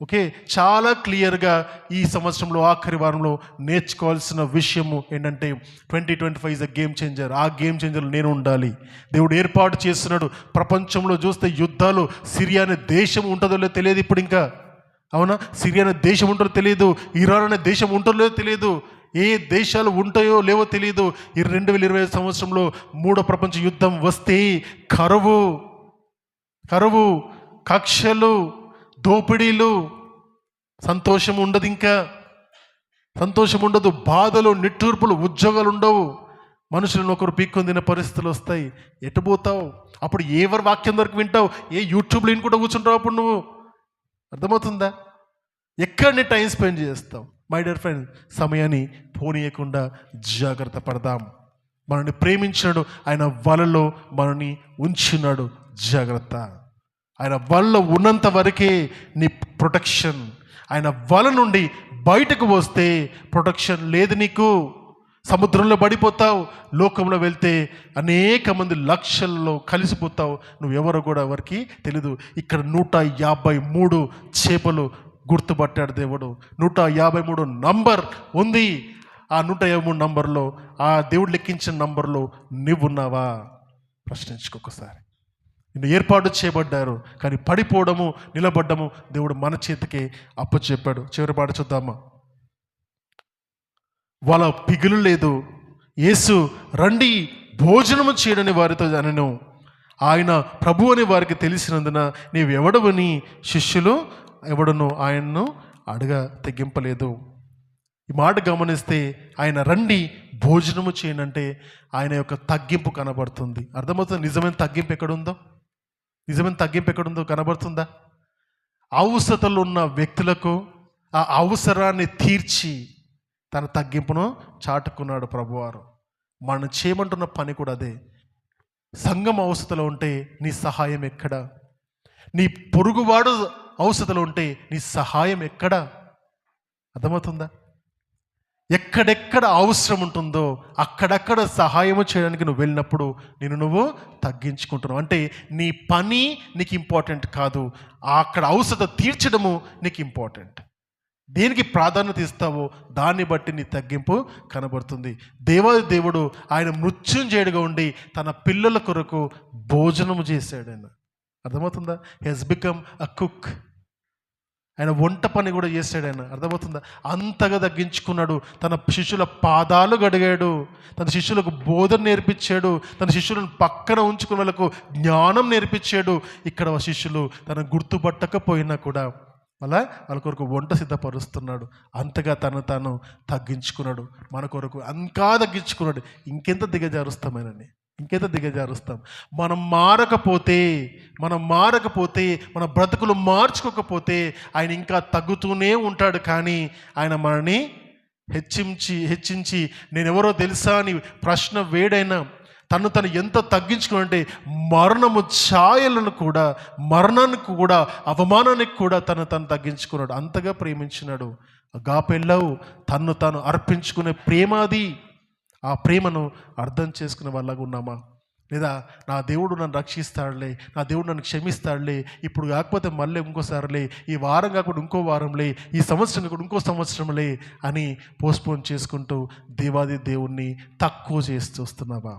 ఓకే, చాలా క్లియర్గా ఈ సంవత్సరంలో ఆఖరి వారంలో నేర్చుకోవాల్సిన విషయము ఏంటంటే 2025 ఈజ్ అ గేమ్ చేంజర్. ఆ గేమ్ చేంజర్లో నేను ఉండాలి. దేవుడు ఏర్పాటు చేస్తున్నాడు. ప్రపంచంలో చూస్తే యుద్ధాలు, సిరియా అనే దేశం ఉంటుందో లేదో తెలియదు ఇప్పుడు. ఇంకా అవునా, సిరియా అనే దేశం ఉంటుందో తెలియదు, ఇరాన్ అనే దేశం ఉంటుందో లేదో తెలియదు, ఏ దేశాలు ఉంటాయో లేవో తెలియదు. ఈ 2025 సంవత్సరంలో మూడో ప్రపంచ యుద్ధం వస్తే కరువు, కక్షలు, దోపిడీలు, సంతోషం ఉండదు. ఇంకా సంతోషం ఉండదు. బాధలు, నిట్టూర్పులు, ఉద్యోగాలు ఉండవు. మనుషులను ఒకరు పీక్కొని తినే పరిస్థితులు వస్తాయి. ఎటు పోతావు అప్పుడు? ఎవరి వాక్యం వరకు వింటావు? ఏ యూట్యూబ్లో వినుకుంటూ కూర్చుంటావు అప్పుడు నువ్వు? అర్థమవుతుందా? ఎక్కడ నీ టైం స్పెండ్ చేస్తావు? మై డియర్ ఫ్రెండ్, సమయాన్ని పోనీయకుండా జాగ్రత్త పడదాం. మనల్ని ప్రేమించినాడు, ఆయన వలలో మనల్ని ఉంచినాడు. జాగ్రత్త. ఆయన వల్ల ఉన్నంత వరకే నీ ప్రొటెక్షన్. ఆయన వల నుండి బయటకు వస్తే ప్రొటెక్షన్ లేదు నీకు. సముద్రంలో పడిపోతావు. లోకంలో వెళ్తే అనేక మంది లక్షల్లో కలిసిపోతావు. నువ్వెవరో కూడా ఎవరికి తెలీదు. ఇక్కడ 153 చేపలు గుర్తుపట్టాడు దేవుడు. 153 నంబర్ ఉంది. ఆ 153 నంబర్లో, ఆ దేవుడు లెక్కించిన నంబర్లో నువ్వున్నావా? ప్రశ్నించుకోకసారి. నిన్ను ఏర్పాటు చేయబడ్డారు, కానీ పడిపోవడము, నిలబడ్డము దేవుడు మన చేతికి అప్పచెప్పాడు. చివరి పాట చూద్దామా? వాళ్ళ పిగులు లేదు. యేసు రండి భోజనము చేయడని వారితో అనెను. ఆయన ప్రభు అని వారికి తెలిసినందున నీవెవడవని శిష్యులు ఎవడను ఆయన్ను తెగింపలేదు. ఈ మాట గమనిస్తే ఆయన రండి భోజనము చేయనంటే ఆయన యొక్క తగ్గింపు కనబడుతుంది. అర్థమవుతుంది. నిజమైన తగ్గింపు ఎక్కడుందో కనబడుతుందా? అవసరతలు ఉన్న వ్యక్తులకు ఆ అవసరాన్ని తీర్చి తన తగ్గింపును చాటుకున్నాడు ప్రభువారు. మనం చేయమంటున్న పని కూడా అదే. సంఘం అవసరతలో ఉంటే నీ సహాయం ఎక్కడ? నీ పొరుగువాడు అవసరతలో ఉంటే నీ సహాయం ఎక్కడ? అర్థమవుతుందా? ఎక్కడెక్కడ అవసరం ఉంటుందో అక్కడక్కడ సహాయము చేయడానికి నువ్వు వెళ్ళినప్పుడు నువ్వు తగ్గించుకుంటున్నావు. అంటే నీ పని నీకు ఇంపార్టెంట్ కాదు, అక్కడ అవసరత తీర్చడము నీకు ఇంపార్టెంట్. దేనికి ప్రాధాన్యత ఇస్తావో దాన్ని బట్టి నీ తగ్గింపు కనబడుతుంది. దేవుడు ఆయన మృత్యుంజయుడిగా ఉండి తన పిల్లల కొరకు భోజనము చేశాడు. ఆయన అర్థమవుతుందా? He has become a cook. ఆయన వంట పని కూడా చేశాడు. ఆయన అర్థమవుతుందా? అంతగా తగ్గించుకున్నాడు. తన శిష్యుల పాదాలు గడిగాడు, తన శిష్యులకు బోధన నేర్పించాడు, తన శిష్యులను పక్కన ఉంచుకున్న వాళ్ళకు జ్ఞానం నేర్పించాడు. ఇక్కడ శిష్యులు తన గుర్తుపట్టకపోయినా కూడా వాళ్ళ కొరకు వంట సిద్ధపరుస్తున్నాడు. అంతగా తాను తగ్గించుకున్నాడు. మన కొరకు ఇంకా తగ్గించుకున్నాడు. ఇంకెంత దిగజారుస్తాం? మనం మారకపోతే, మన బ్రతుకులు మార్చుకోకపోతే ఆయన ఇంకా తగ్గుతూనే ఉంటాడు. కానీ ఆయన మనని హెచ్చించి నేనెవరో తెలుసా అని ప్రశ్న వేడైనా తను ఎంత తగ్గించుకున్నంటే మరణము ఛాయలను కూడా, మరణానికి కూడా, అవమానానికి కూడా తను తగ్గించుకున్నాడు. అంతగా ప్రేమించినాడు. అగాపే లవ్, తాను అర్పించుకునే ప్రేమ అది. ఆ ప్రేమను అర్థం చేసుకునే వాళ్ళగా ఉన్నామా? లేదా నా దేవుడు నన్ను రక్షిస్తాడులే, నా దేవుడు నన్ను క్షమిస్తాడులే, ఇప్పుడు కాకపోతే మళ్ళీ ఇంకోసారిలే, ఈ వారం కాకుండా ఇంకో వారంలే, ఈ సంవత్సరం కాకుండా ఇంకో సంవత్సరంలే అని పోస్ట్పోన్ చేసుకుంటూ దేవాది దేవుణ్ణి తక్కువ చేస్తూ వస్తున్నావా?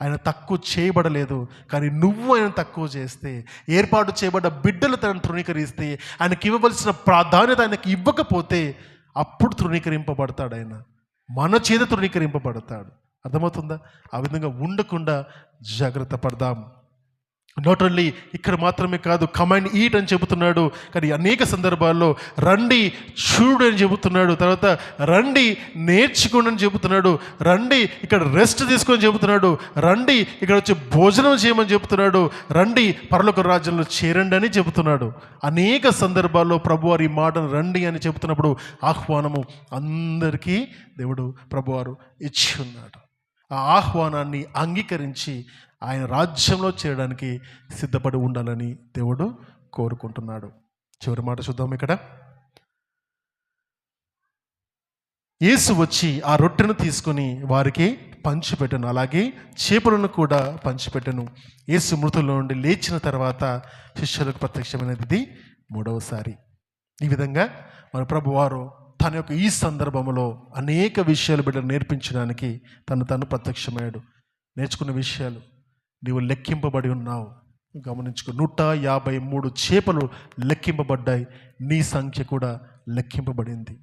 ఆయన తక్కువ చేయబడలేదు, కానీ నువ్వు ఆయన తక్కువ చేస్తే, ఏర్పాటు చేయబడ్డ బిడ్డలు తనను తృణీకరిస్తే, ఆయనకి ఇవ్వవలసిన ప్రాధాన్యత ఆయనకి ఇవ్వకపోతే అప్పుడు తృణీకరింపబడతాడు. ఆయన మన చేత తృణీకరింపబడతాడు. అర్థమవుతుందా? ఆ విధంగా ఉండకుండా జాగ్రత్త పడదాం. నాట్ ఓన్లీ ఇక్కడ మాత్రమే కాదు, కమాండ్ ఈట్ అని చెబుతున్నాడు, కానీ అనేక సందర్భాల్లో రండి చూడు అని చెబుతున్నాడు, తర్వాత రండి నేర్చుకోండి అని చెబుతున్నాడు, రండి ఇక్కడ రెస్ట్ తీసుకొని చెబుతున్నాడు, రండి ఇక్కడ వచ్చి భోజనం చేయమని చెబుతున్నాడు, రండి పరలోక రాజ్యంలో చేరండి అని చెబుతున్నాడు. అనేక సందర్భాల్లో ప్రభువారు ఈ మాటను రండి అని చెబుతున్నప్పుడు ఆహ్వానము అందరికీ దేవుడు ప్రభువారు ఇచ్చి ఉన్నాడు. ఆ ఆహ్వానాన్ని అంగీకరించి ఆయన రాజ్యంలో చేరడానికి సిద్ధపడి ఉండాలని దేవుడు కోరుకుంటున్నాడు. చివరి మాట చూద్దాం. ఇక్కడ యేసు వచ్చి ఆ రొట్టెను తీసుకొని వారికి పంచిపెట్టను, అలాగే చేపలను కూడా పంచిపెట్టను. యేసు మృతుల్లో నుండి లేచిన తర్వాత శిష్యులకు ప్రత్యక్షమైనది ఇది మూడవసారి. ఈ విధంగా మన ప్రభువారు తన యొక్క ఈ సందర్భంలో అనేక విషయాలు బిడ్డలు నేర్పించడానికి తను ప్రత్యక్షమయ్యాడు. నేర్చుకున్న విషయాలు, నీవు లెక్కింపబడి ఉన్నావు. గమనించుకో, 153 చేపలు లెక్కింపబడ్డాయి, నీ సంఖ్య కూడా లెక్కింపబడింది.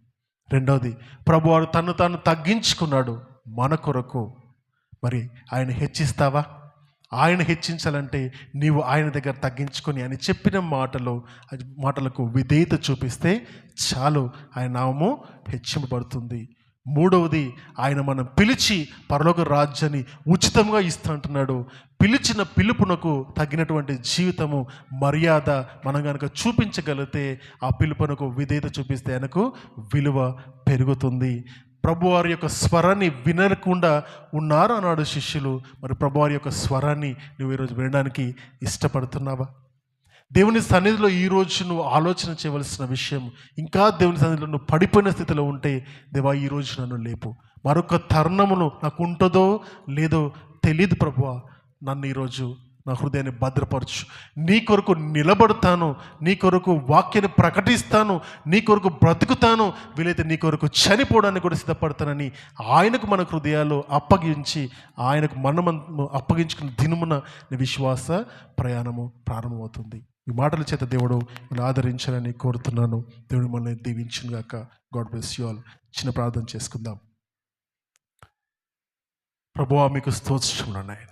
రెండవది, ప్రభువారు తాను తగ్గించుకున్నాడు మన కొరకు. మరి ఆయన హెచ్చిస్తావా? ఆయన హెచ్చించాలంటే నీవు ఆయన దగ్గర తగ్గించుకొని ఆయన చెప్పిన మాటలకు విధేయత చూపిస్తే చాలు, ఆయన నామము హెచ్చింపబడుతుంది. మూడవది, ఆయన మనం పిలిచి పరలోక రాజ్యాన్ని ఉచితంగా ఇస్తుంటున్నాడు. పిలిచిన పిలుపునకు తగినటువంటి జీవితము, మర్యాద మనం కనుక చూపించగలిగితే, ఆ పిలుపునకు విధేయత చూపిస్తే ఆయనకు విలువ పెరుగుతుంది. ప్రభువారి యొక్క స్వరాన్ని వినకుండా ఉన్నారు అన్నాడు శిష్యులు. మరి ప్రభువారి యొక్క స్వరాన్ని నువ్వు ఈరోజు వినడానికి ఇష్టపడుతున్నావా? దేవుని సన్నిధిలో ఈరోజు నువ్వు ఆలోచన చేయవలసిన విషయం, ఇంకా దేవుని సన్నిధిలో నువ్వు పడిపోయిన స్థితిలో ఉంటే, దేవా ఈరోజు నన్ను లేపు. మరొక తరుణమును నాకు ఉంటుందో లేదో తెలియదు ప్రభువా, నన్ను ఈరోజు నా హృదయాన్ని భద్రపరచు. నీ కొరకు నిలబడతాను, నీ కొరకు వాక్యాన్ని ప్రకటిస్తాను, నీ కొరకు బ్రతుకుతాను, వీలైతే నీ కొరకు చనిపోవడానికి కూడా సిద్ధపడతానని ఆయనకు మన హృదయాలు అప్పగించి, ఆయనకు మనము అప్పగించుకున్న దినమున నీ విశ్వాస ప్రయాణము ప్రారంభమవుతుంది. ఈ మాటల చేత దేవుడు మిమ్మల్ని ఆదరించాలని కోరుతున్నాను. దేవుడు మనల్ని దీవించును గాక. God bless you all. చిన్న ప్రార్థన చేసుకుందాం. ప్రభువా, మీకు స్తోత్రములు నాయన.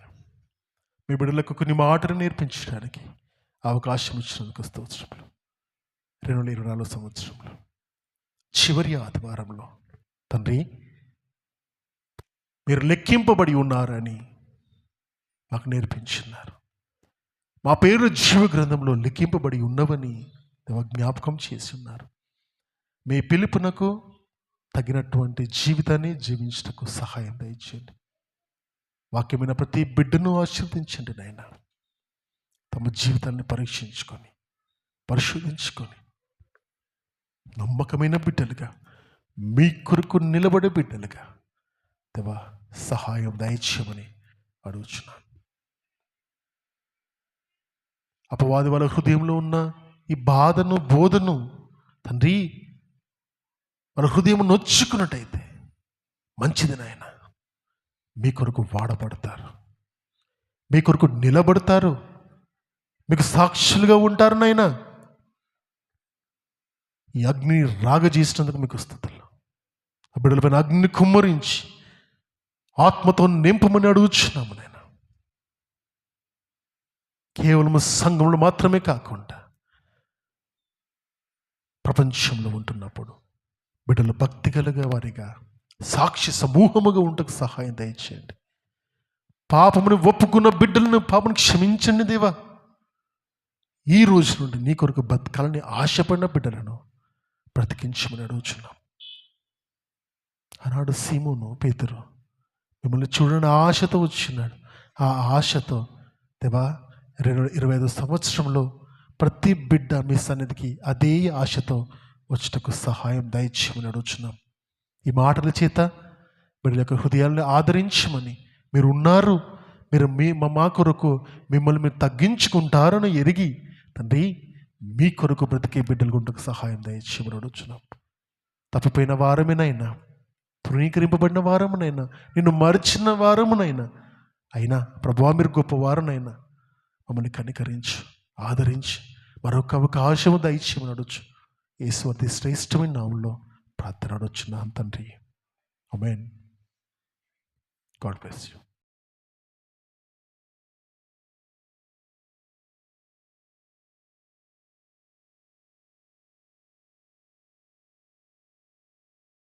మీ బిడ్డలకు కొన్ని మాటలు నేర్పించడానికి అవకాశం ఇచ్చినందుకు స్తోత్రములు. 2024 సంవత్సరంలో చివరి ఆదివారంలో తండ్రి, మీరు లెక్కింపబడి ఉన్నారని మాకు నేర్పించున్నారు. మా పేరు జీవ గ్రంథంలో లెక్కింపబడి ఉన్నవని జ్ఞాపకం చేసి ఉన్నారు. మీ పిలుపునకు తగినటువంటి జీవితాన్ని జీవించటకు సహాయం దయచేయండి. వాక్యమైన ప్రతి బిడ్డను ఆశీర్వదించండి నాయన. తమ జీవితాన్ని పరీక్షించుకొని, పరిశోధించుకొని, నమ్మకమైన బిడ్డలుగా, మీ కొరకు నిలబడే బిడ్డలుగా దేవా సహాయం దయచేయమని అడుగుచున్నాను. అపవాది వాళ్ళ హృదయంలో ఉన్న ఈ బాధను, బోధను తండ్రి వాళ్ళ హృదయం నొచ్చుకున్నట్టయితే మంచిది నాయన. మీ కొరకు వాడబడతారు, మీ కొరకు నిలబడతారు, మీకు సాక్షులుగా ఉంటారు నాయన. ఈ అగ్ని రాగజేసినందుకు మీకు స్తుతులు. ఆ బిడ్డలపైన అగ్ని కుమ్మరించి ఆత్మతో నింపమని అడుగుచున్నాము నాయన. కేవలం సంఘంలో మాత్రమే కాకుండా ప్రపంచంలో ఉంటున్నప్పుడు బిడ్డలు భక్తి కలిగే వారిగా, సాక్షి సమూహముగా ఉంటకు సహాయం దయచేయండి. పాపముని ఒప్పుకున్న బిడ్డలను పాపను క్షమించండి దేవా. ఈ రోజు నుండి నీ కొరకు బతకాలని ఆశపడిన బిడ్డలను బ్రతికించమని అడుగుచున్నాం. ఆనాడు సీమోను పేతురు మిమ్మల్ని చూడని ఆశతో వచ్చినాడు. ఆ ఆశతో దేవా 2025 సంవత్సరంలో ప్రతి బిడ్డ మీ సన్నిధికి అదే ఆశతో వచ్చటకు సహాయం దయచేయమని అడుగుచున్నాం. ఈ మాటల చేత బిడ్డల యొక్క హృదయాలను ఆదరించమని, మీరు ఉన్నారు, మీరు మా కొరకు మిమ్మల్ని మీరు తగ్గించుకుంటారని ఎరిగి తండ్రి మీ కొరకు బ్రతికే బిడ్డలు గుంటకు సహాయం దయచేయమని అడుగుచున్నాం. తప్పిపోయిన వారమేనైనా, తృణీకరింపబడిన వారమునైనా, నిన్ను మరిచిన వారమునైనా, అయినా ప్రభువా మీరు గొప్పవారునైనా మమ్మల్ని కనికరించి ఆదరించి మరొక అవకాశము దయచేయమని అడుగుచు యేసు అతి శ్రేష్టమైన నామములో ప్రార్థన అడుగుచున్నాను తండ్రి. ఆమేన్. God bless you.